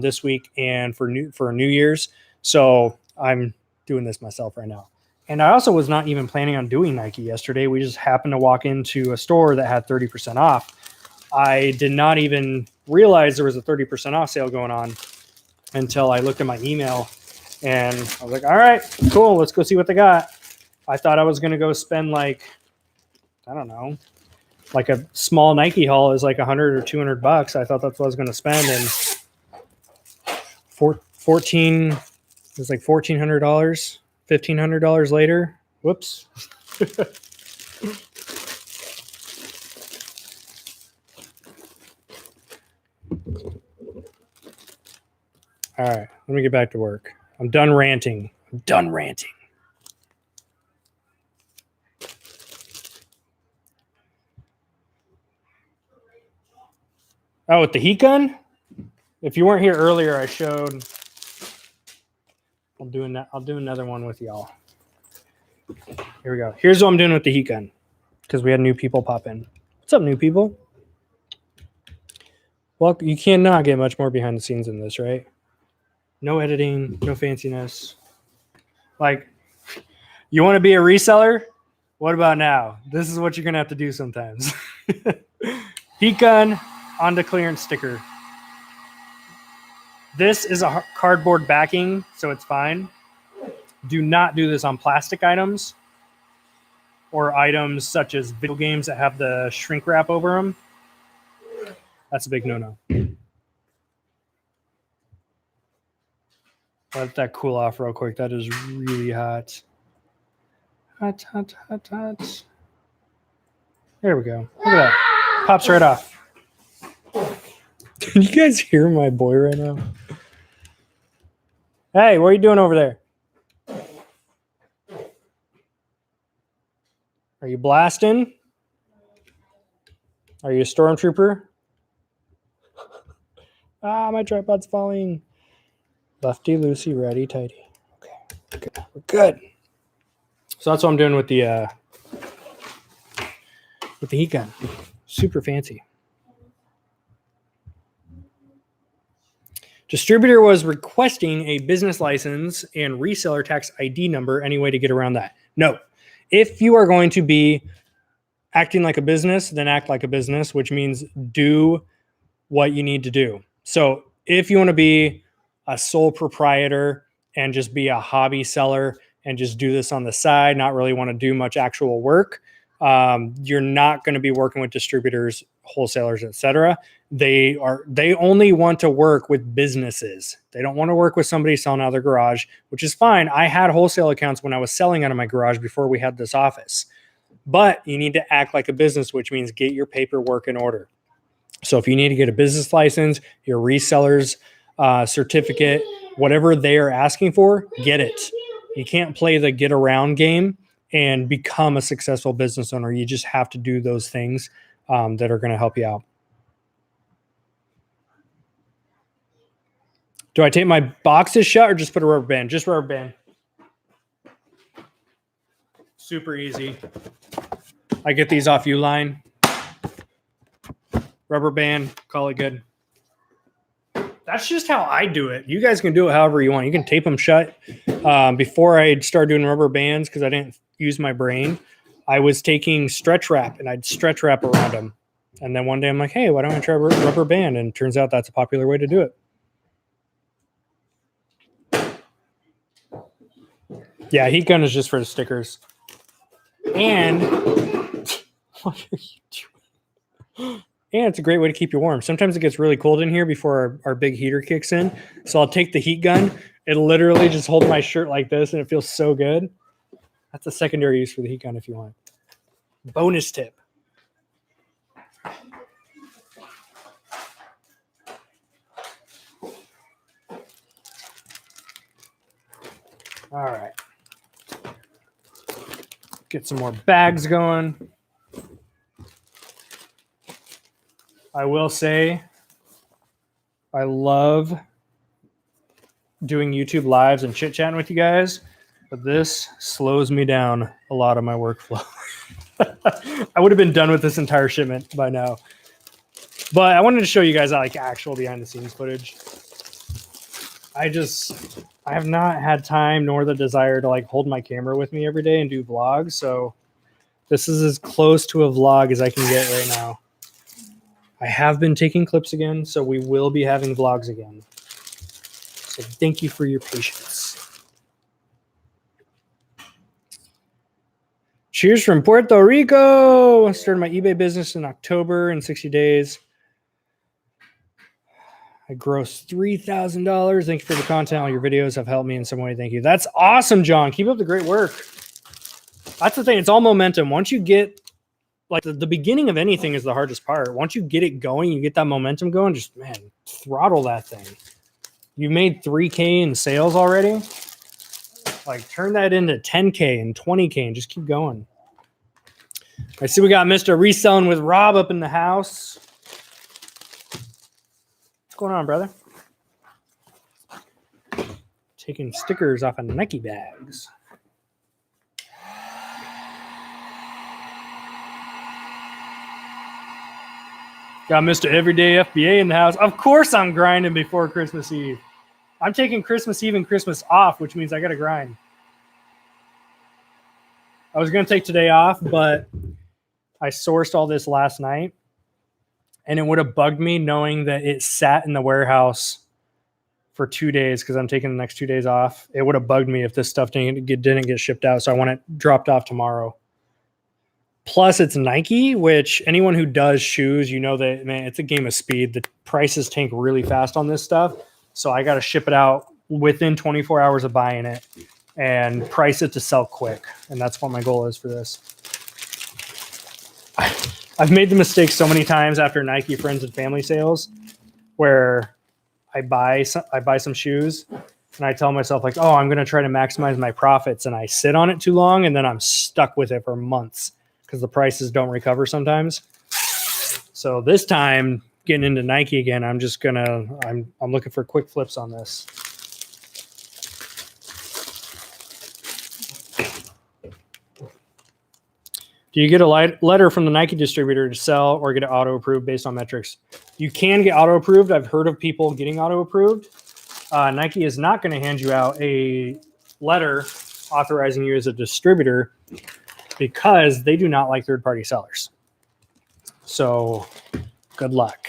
this week and for New Year's. So I'm doing this myself right now. And I also was not even planning on doing Nike yesterday. We just happened to walk into a store that had 30% off. I did not even realize there was a 30% off sale going on until I looked at my email and I was like, all right, cool. Let's go see what they got. I thought I was going to go spend like, I don't know, like a small Nike haul is like $100 or $200. I thought that's what I was going to spend. And it was like $1,400, $1,500 later. Whoops. All right, let me get back to work. I'm done ranting. Oh, with the heat gun? If you weren't here earlier, I showed. I'll do another one with y'all. Here we go. Here's what I'm doing with the heat gun because we had new people pop in. What's up, new people? Well, you cannot get much more behind the scenes than this, right? No editing, no fanciness. Like, you want to be a reseller? What about now? This is what you're going to have to do sometimes. Heat gun onto clearance sticker. This is a cardboard backing, so it's fine. Do not do this on plastic items or items such as video games that have the shrink wrap over them. That's a big no-no. Let that cool off real quick. That is really hot. Hot. There we go. Look at that. Pops right off. Can you guys hear my boy right now? Hey, what are you doing over there? Are you blasting? Are you a stormtrooper? My tripod's falling. Lefty, loosey, righty, tighty. Okay, we're good. So that's what I'm doing with the heat gun. Super fancy. Distributor was requesting a business license and reseller tax ID number. Any way to get around that? No. If you are going to be acting like a business, then act like a business, which means do what you need to do. So if you want to be a sole proprietor and just be a hobby seller and just do this on the side, not really want to do much actual work, you're not going to be working with distributors, wholesalers, etc. They only want to work with businesses. They don't want to work with somebody selling out of their garage, which is fine. I had wholesale accounts when I was selling out of my garage before we had this office. But you need to act like a business, which means get your paperwork in order. So if you need to get a business license, your reseller's certificate, whatever they are asking for, get it. You can't play the get around game and become a successful business owner. You just have to do those things that are going to help you out. Do I tape my boxes shut or just put a rubber band? Just rubber band. Super easy. I get these off Uline. Rubber band, call it good. That's just how I do it. You guys can do it however you want. You can tape them shut. Before I started doing rubber bands, because I didn't use my brain, I was taking stretch wrap and I'd stretch wrap around them. And then one day I'm like, hey, why don't I try rubber band? And it turns out that's a popular way to do it. Yeah, heat gun is just for the stickers. And what are you doing? And it's a great way to keep you warm. Sometimes it gets really cold in here before our big heater kicks in. So I'll take the heat gun. It literally just holds my shirt like this, and it feels so good. That's a secondary use for the heat gun if you want. Bonus tip. All right. Get some more bags going. I will say I love doing YouTube lives and chit-chatting with you guys, but this slows me down a lot of my workflow. I would have been done with this entire shipment by now. But I wanted to show you guys like actual behind-the-scenes footage. I have not had time nor the desire to like hold my camera with me every day and do vlogs, so this is as close to a vlog as I can get right now. I have been taking clips again, so we will be having vlogs again. So thank you for your patience. Cheers from Puerto Rico. I started my eBay business in October in 60 days. I grossed $3,000. Thank you for the content. All your videos have helped me in some way. Thank you. That's awesome, John. Keep up the great work. That's the thing. It's all momentum. Once you get, like, the beginning of anything is the hardest part. Once you get it going, you get that momentum going, just, man, throttle that thing. You made $3K in sales already. Like, turn that into 10K and 20K and just keep going. I see we got Mr. Reselling with Rob up in the house. What's going on, brother? Taking stickers off of Nike bags. Got Mr. Everyday FBA in the house. Of course I'm grinding before Christmas Eve. I'm taking Christmas Eve and Christmas off, which means I got to grind. I was going to take today off, but I sourced all this last night, and it would have bugged me knowing that it sat in the warehouse for 2 days because I'm taking the next 2 days off. It would have bugged me if this stuff didn't get shipped out, so I want it dropped off tomorrow. Plus, it's Nike, which anyone who does shoes, you know that, man, it's a game of speed. The prices tank really fast on this stuff, so I got to ship it out within 24 hours of buying it and price it to sell quick, and that's what my goal is for this. I've made the mistake so many times after Nike friends and family sales where I buy some shoes and I tell myself like, oh, I'm going to try to maximize my profits, and I sit on it too long and then I'm stuck with it for months because the prices don't recover sometimes. So this time getting into Nike again, I'm looking for quick flips on this. Do you get a letter from the Nike distributor to sell or get it auto-approved based on metrics? You can get auto-approved. I've heard of people getting auto-approved. Nike is not going to hand you out a letter authorizing you as a distributor because they do not like third-party sellers. So good luck.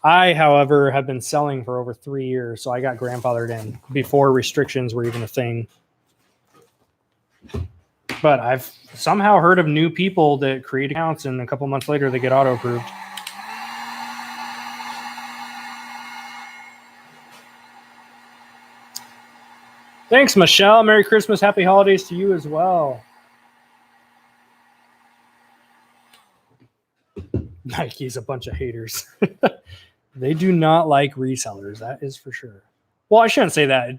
I, however, have been selling for over 3 years, so I got grandfathered in before restrictions were even a thing. But I've somehow heard of new people that create accounts and a couple months later they get auto-approved. Thanks, Michelle. Merry Christmas. Happy holidays to you as well. Nike's a bunch of haters. They do not like resellers. That is for sure. Well, I shouldn't say that.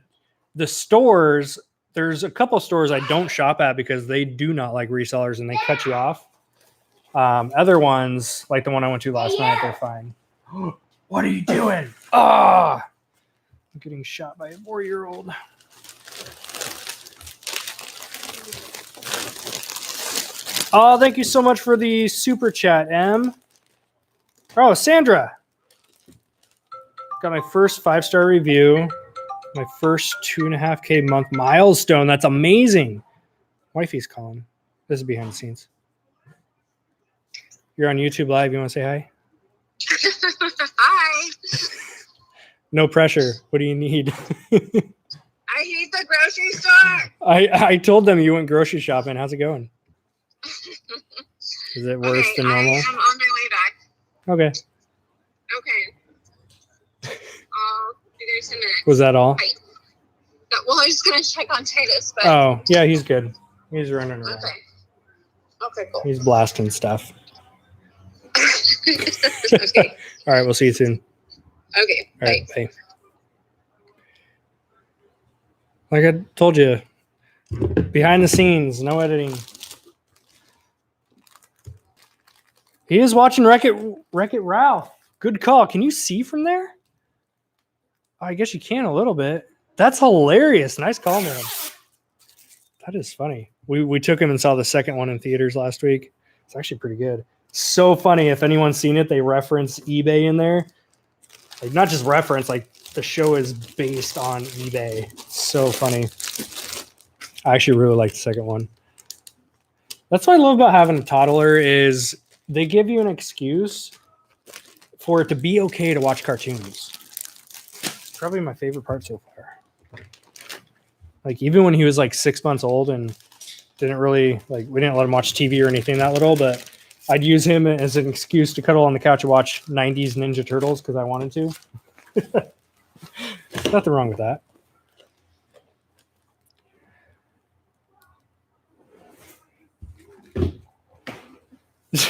The stores, there's a couple stores I don't shop at because they do not like resellers and they cut you off. Other ones, like the one I went to last night, they're fine. What are you doing? Ah, I'm getting shot by a 4-year-old. Oh, thank you so much for the super chat, M. Oh, Sandra. Got my first 5-star review. My first 2.5K month milestone. That's amazing. Wifey's calling. This is behind the scenes. You're on YouTube Live. You want to say hi? Hi. No pressure. What do you need? I hate the grocery store. I told them you went grocery shopping. How's it going? Is it worse than normal? I'm on my way back. Okay. Okay. I'll be there in a minute. Was that all? Wait. No, well, I was just going to check on Titus. But... Oh, yeah, he's good. He's running around. Okay, cool. He's blasting stuff. Okay. All right, we'll see you soon. Okay, all right, bye. Like I told you, behind the scenes, no editing. He is watching Wreck-It Ralph. Good call. Can you see from there? I guess you can a little bit. That's hilarious. Nice call, man. That is funny. We took him and saw the second one in theaters last week. It's actually pretty good. So funny. If anyone's seen it, they reference eBay in there. Like not just reference, like the show is based on eBay. So funny. I actually really like the second one. That's what I love about having a toddler is they give you an excuse for it to be okay to watch cartoons. It's probably my favorite part so far. Like even when he was like 6 months old and didn't really like, we didn't let him watch TV or anything that little, but I'd use him as an excuse to cuddle on the couch and watch 90s Ninja Turtles because I wanted to. Nothing wrong with that.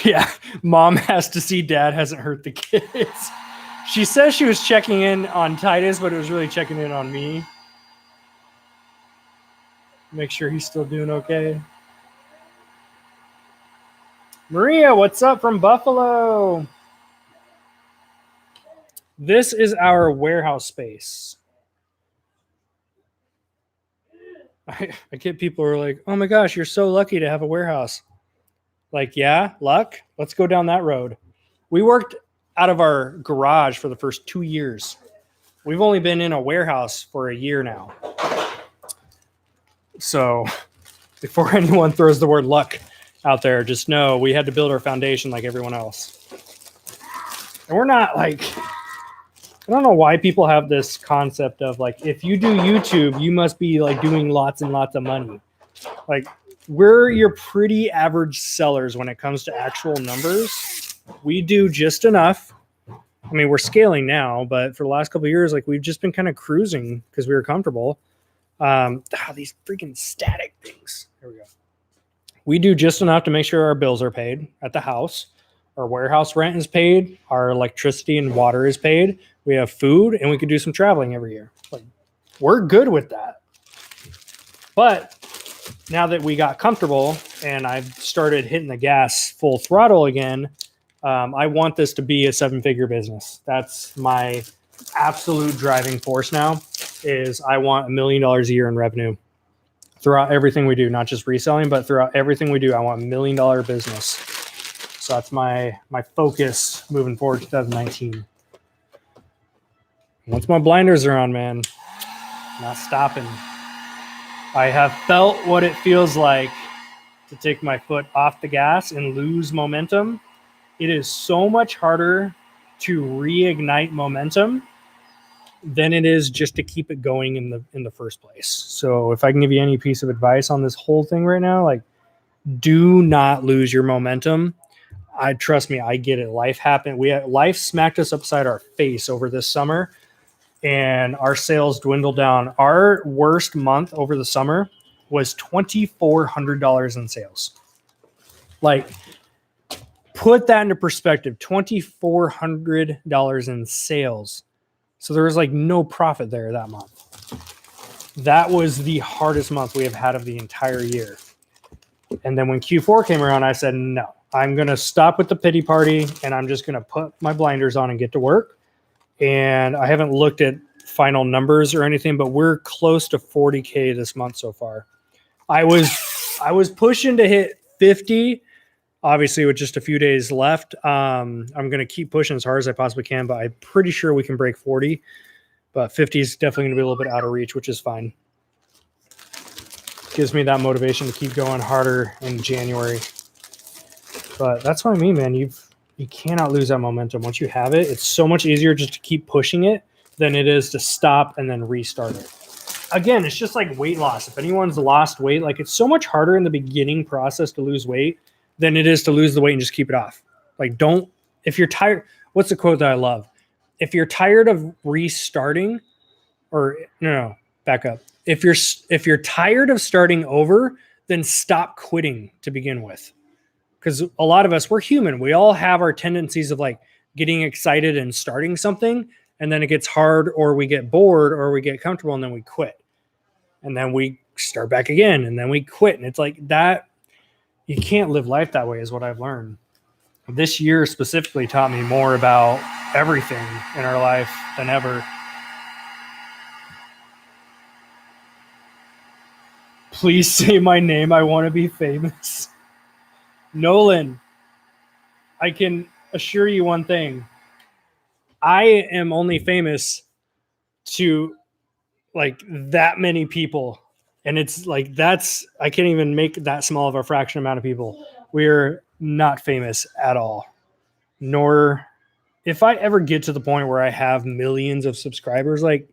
Yeah, mom has to see dad hasn't hurt the kids. She says she was checking in on Titus, but it was really checking in on me. Make sure he's still doing okay. Maria, what's up from Buffalo? This is our warehouse space. I get people who are like, oh my gosh, you're so lucky to have a warehouse. Like, yeah, luck. Let's go down that road. We worked out of our garage for the first 2 years. We've only been in a warehouse for a year now. So before anyone throws the word luck out there, just know we had to build our foundation like everyone else. And we're not like, I don't know why people have this concept of like, if you do YouTube, you must be like doing lots and lots of money. Like, we're your pretty average sellers when it comes to actual numbers. We do just enough. I mean, we're scaling now, but for the last couple of years, like we've just been kind of cruising because we were comfortable. These freaking static things. Here we go. We do just enough to make sure our bills are paid at the house. Our warehouse rent is paid. Our electricity and water is paid. We have food, and we could do some traveling every year. Like, we're good with that. But now that we got comfortable and I've started hitting the gas full throttle again, I want this to be a 7-figure business. That's my absolute driving force now is I want $1 million a year in revenue throughout everything we do, not just reselling, but throughout everything we do. I want $1 million business. So that's my focus moving forward 2019. Once my blinders are on, man, not stopping. I have felt what it feels like to take my foot off the gas and lose momentum. It is so much harder to reignite momentum than it is just to keep it going in the first place. So if I can give you any piece of advice on this whole thing right now, like do not lose your momentum. Trust me, I get it. Life happened. Life smacked us upside our face over this summer. and our sales dwindled down. Our worst month over the summer was $2,400 in sales. Like, put that into perspective, $2,400 in sales. So there was like no profit there that month. That was the hardest month we have had of the entire year. And then when Q4 came around, I said, no, I'm going to stop with the pity party and I'm just going to put my blinders on and get to work. And I haven't looked at final numbers or anything, but we're close to 40K this month so far. I was pushing to hit 50, obviously with just a few days left. I'm going to keep pushing as hard as I possibly can, but I'm pretty sure we can break 40. But 50 is definitely going to be a little bit out of reach, which is fine. Gives me that motivation to keep going harder in January. But that's what I mean, man. You cannot lose that momentum. Once you have it, it's so much easier just to keep pushing it than it is to stop and then restart it. Again, it's just like weight loss. If anyone's lost weight, like it's so much harder in the beginning process to lose weight than it is to lose the weight and just keep it off. Like if you're tired, what's the quote that I love? If you're tired of restarting, or no, back up. If you're tired of starting over, then stop quitting to begin with. Because a lot of us, we're human. We all have our tendencies of like getting excited and starting something, and then it gets hard, or we get bored, or we get comfortable, and then we quit. And then we start back again, and then we quit. And it's like that. You can't live life that way is what I've learned. This year specifically taught me more about everything in our life than ever. Please say my name. I want to be famous. Nolan, I can assure you one thing. I am only famous to like that many people. And it's like, I can't even make that small of a fraction amount of people. We're not famous at all. Nor if I ever get to the point where I have millions of subscribers, like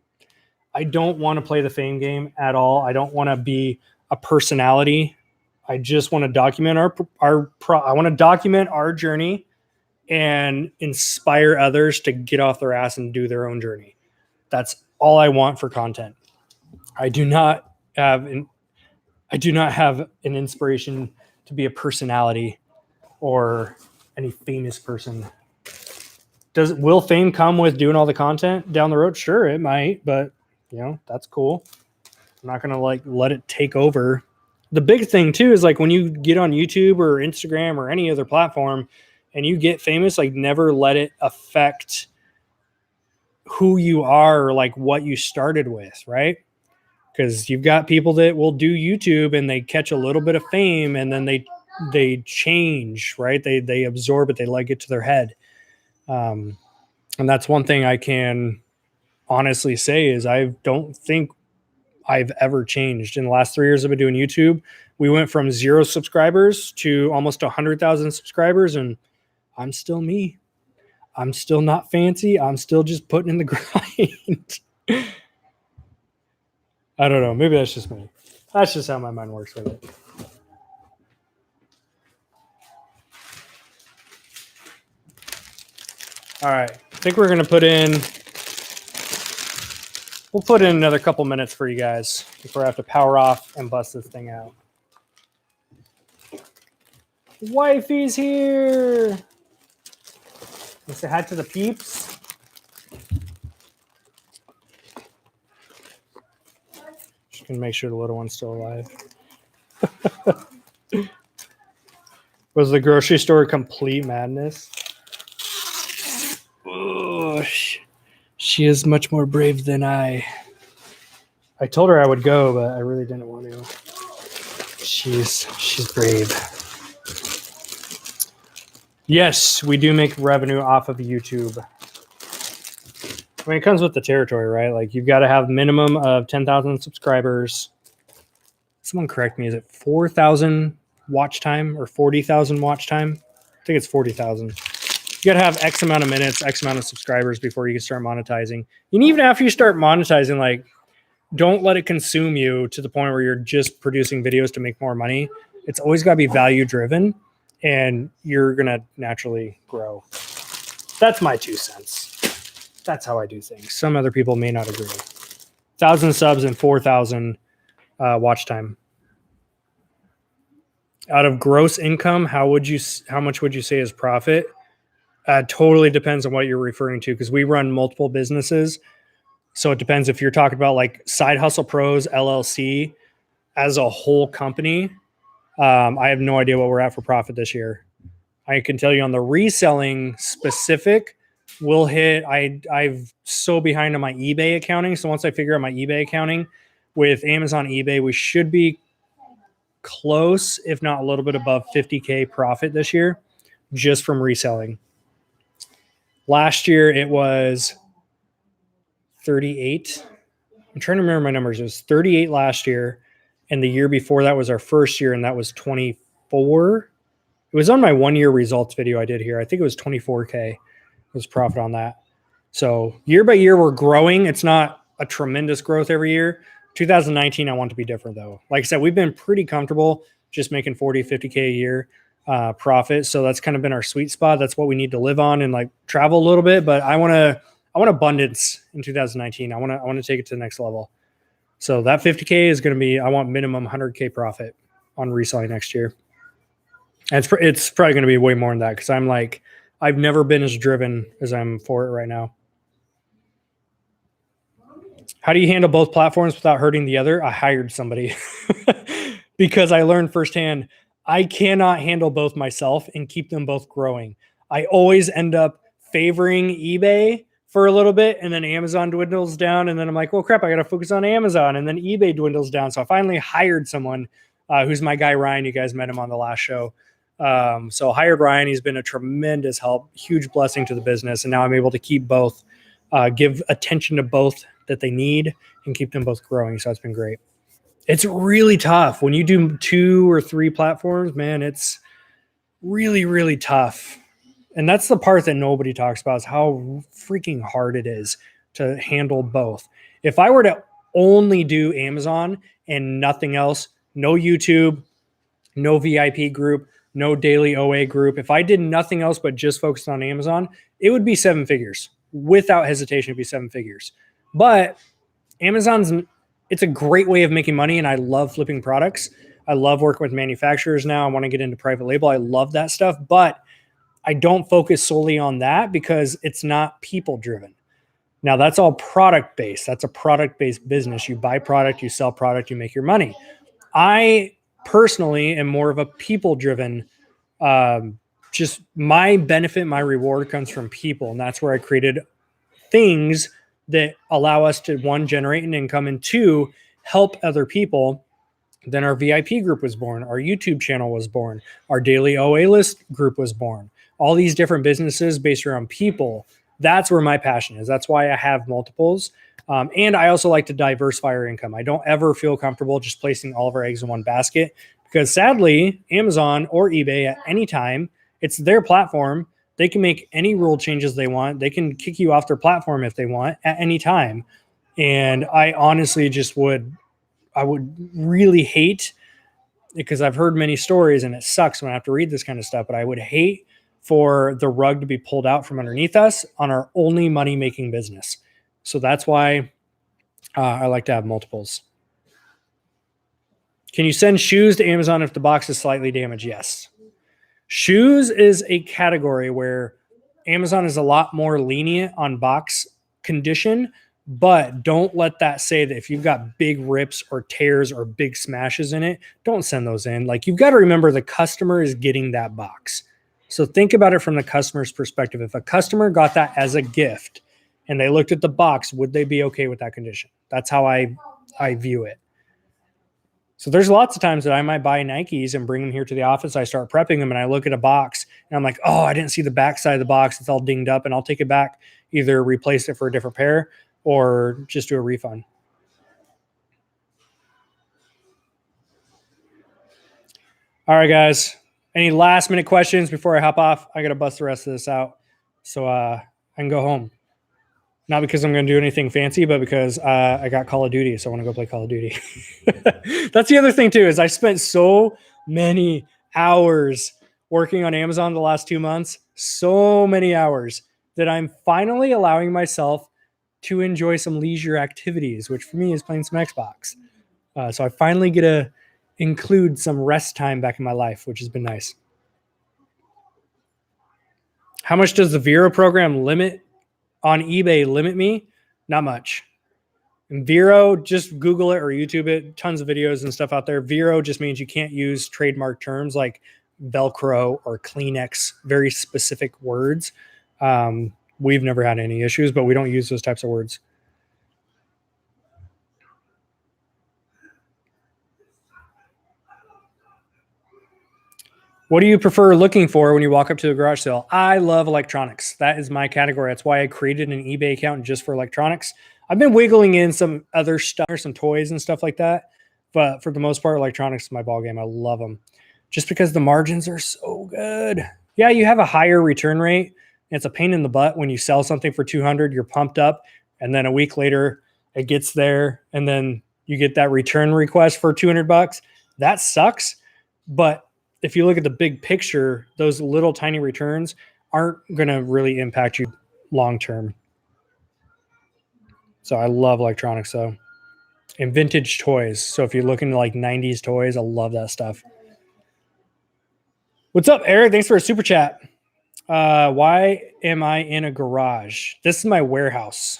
I don't want to play the fame game at all. I don't want to be a personality. I just want to document I want to document our journey and inspire others to get off their ass and do their own journey. That's all I want for content. I do not have an inspiration to be a personality or any famous person. Will fame come with doing all the content down the road? Sure, it might, but that's cool. I'm not going to like let it take over. The big thing too is like when you get on YouTube or Instagram or any other platform and you get famous, like never let it affect who you are or like what you started with, right? Because you've got people that will do YouTube and they catch a little bit of fame and then they change, right? They absorb it, they like it to their head. And that's one thing I can honestly say is I don't think I've ever changed. In the last 3 years I've been doing YouTube, we went from 0 subscribers to almost 100,000 subscribers, and I'm still me. I'm still not fancy. I'm still just putting in the grind. I don't know. Maybe that's just me. That's just how my mind works with it. All right. I think we're going to we'll put in another couple minutes for you guys before I have to power off and bust this thing out. Wifey's here. Let's say hi to the peeps. Just gonna make sure the little one's still alive. Was the grocery store complete madness? Oh, she is much more brave than I told her I would go, but I really didn't want to. She's brave. Yes, we do make revenue off of YouTube. I mean, it comes with the territory, right? Like you've got to have minimum of 10,000 subscribers. Someone correct me. Is it 4,000 watch time or 40,000 watch time? I think it's 40,000. You got to have X amount of minutes, X amount of subscribers before you can start monetizing. And even after you start monetizing, like don't let it consume you to the point where you're just producing videos to make more money. It's always got to be value driven. And you're going to naturally grow. That's my 2 cents. that's how I do things. Some other people may not agree. 1,000 subs and 4,000 watch time. Out of gross income, how much would you say is profit? Totally depends on what you're referring to, because we run multiple businesses. So it depends if you're talking about like Side Hustle Pros LLC as a whole company. I have no idea what we're at for profit this year. I can tell you on the reselling specific, we'll hit. I've so behind on my eBay accounting. So once I figure out my eBay accounting with Amazon eBay, we should be close, if not a little bit above 50K profit this year, just from reselling. Last year it was 38. I'm trying to remember my numbers. It was 38 last year. And the year before that was our first year, and that was 24. It was on my 1 year results video I did here. I think it was 24K was profit on that. So year by year, we're growing. It's not a tremendous growth every year. 2019, I want to be different though. Like I said, we've been pretty comfortable just making 40, 50K a year profit. So that's kind of been our sweet spot. That's what we need to live on and like travel a little bit. But I want abundance in 2019. I want to take it to the next level. So that 50K is going to be, I want minimum 100K profit on reselling next year. And it's probably going to be way more than that, because I'm like, I've never been as driven as I'm for it right now. How do you handle both platforms without hurting the other? I hired somebody because I learned firsthand I cannot handle both myself and keep them both growing. I always end up favoring eBay for a little bit, and then Amazon dwindles down, and then I'm like, well, crap, I got to focus on Amazon, and then eBay dwindles down. So I finally hired someone who's my guy, Ryan. You guys met him on the last show. So hired Ryan. He's been a tremendous help, huge blessing to the business. And now I'm able to keep both, give attention to both that they need and keep them both growing. So it's been great. It's really tough when you do 2 or 3 platforms, man. It's really, really tough. And that's the part that nobody talks about, is how freaking hard it is to handle both. If I were to only do Amazon and nothing else, no YouTube, no VIP group, no daily OA group, if I did nothing else but just focused on Amazon, it would be 7 figures. Without hesitation, it'd be 7 figures. But it's a great way of making money, and I love flipping products. I love working with manufacturers now. I want to get into private label. I love that stuff, but I don't focus solely on that because it's not people driven. Now that's all product based. That's a product based business. You buy product, you sell product, you make your money. I personally am more of a people driven. Just my benefit, my reward comes from people. And that's where I created things that allow us to, 1, generate an income, and 2, help other people. Then our VIP group was born. Our YouTube channel was born. Our daily OA list group was born. All these different businesses based around people. That's where my passion is. That's why I have multiples. And I also like to diversify our income. I don't ever feel comfortable just placing all of our eggs in one basket, because sadly, Amazon or eBay at any time, it's their platform. They can make any rule changes they want. They can kick you off their platform if they want at any time. And I honestly I would really hate, because I've heard many stories and it sucks when I have to read this kind of stuff, but I would hate for the rug to be pulled out from underneath us on our only money-making business. So that's why I like to have multiples. Can you send shoes to Amazon if the box is slightly damaged? Yes. Shoes is a category where Amazon is a lot more lenient on box condition, but don't let that say that if you've got big rips or tears or big smashes in it, don't send those in. Like, you've got to remember the customer is getting that box. So think about it from the customer's perspective. If a customer got that as a gift and they looked at the box, would they be okay with that condition? That's how I view it. So there's lots of times that I might buy Nikes and bring them here to the office. I start prepping them and I look at a box and I'm like, oh, I didn't see the back side of the box. It's all dinged up, and I'll take it back, either replace it for a different pair or just do a refund. All right, guys. Any last minute questions before I hop off? I got to bust the rest of this out so I can go home. Not because I'm going to do anything fancy, but because I got Call of Duty, so I want to go play Call of Duty. That's the other thing, too, is I spent so many hours working on Amazon the last 2 months. So many hours that I'm finally allowing myself to enjoy some leisure activities, which for me is playing some Xbox. So I finally get to include some rest time back in my life, which has been nice. How much does the Vero program limit on eBay limit me? Not much. And Vero, just Google it or YouTube it. Tons of videos and stuff out there. Vero just means you can't use trademark terms like Velcro or Kleenex, very specific words. We've never had any issues, but we don't use those types of words. What do you prefer looking for when you walk up to a garage sale? I love electronics. That is my category. That's why I created an eBay account just for electronics. I've been wiggling in some other stuff, some toys and stuff like that. But for the most part, electronics is my ballgame. I love them just because the margins are so good. Yeah, you have a higher return rate. It's a pain in the butt when you sell something for 200, you're pumped up. And then a week later, it gets there. And then you get that return request for $200. That sucks. But if you look at the big picture, those little tiny returns aren't going to really impact you long term. So I love electronics though. And vintage toys. So if you're looking to like 90s toys, I love that stuff. What's up, Eric? Thanks for a super chat. Why am I in a garage? This is my warehouse.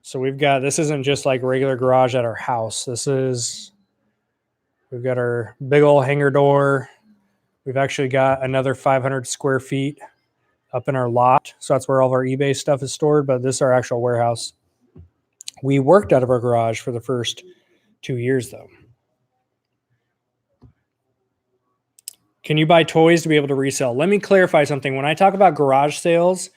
So this isn't just like regular garage at our house. We've got our big old hangar door. We've actually got another 500 square feet up in our lot. So that's where all of our eBay stuff is stored, but this is our actual warehouse. We worked out of our garage for the first 2 years though. Can you buy toys to be able to resell? Let me clarify something. When I talk about garage sales,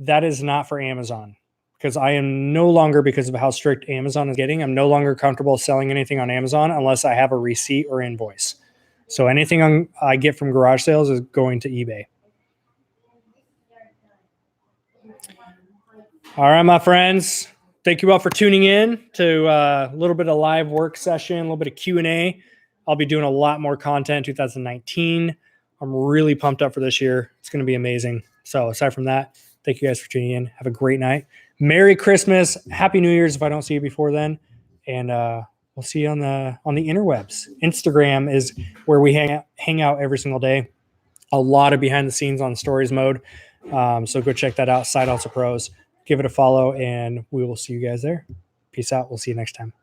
that is not for Amazon. Because I am no longer, because of how strict Amazon is getting, I'm no longer comfortable selling anything on Amazon unless I have a receipt or invoice. So anything I get from garage sales is going to eBay. All right, my friends. Thank you all for tuning in to a little bit of live work session, a little bit of Q&A. I'll be doing a lot more content in 2019. I'm really pumped up for this year. It's going to be amazing. So aside from that, thank you guys for tuning in. Have a great night. Merry Christmas. Happy New Year's if I don't see you before then. And we'll see you on the interwebs. Instagram is where we hang out every single day. A lot of behind the scenes on stories mode. So go check that out. Side Hustle Pros. Give it a follow and we will see you guys there. Peace out. We'll see you next time.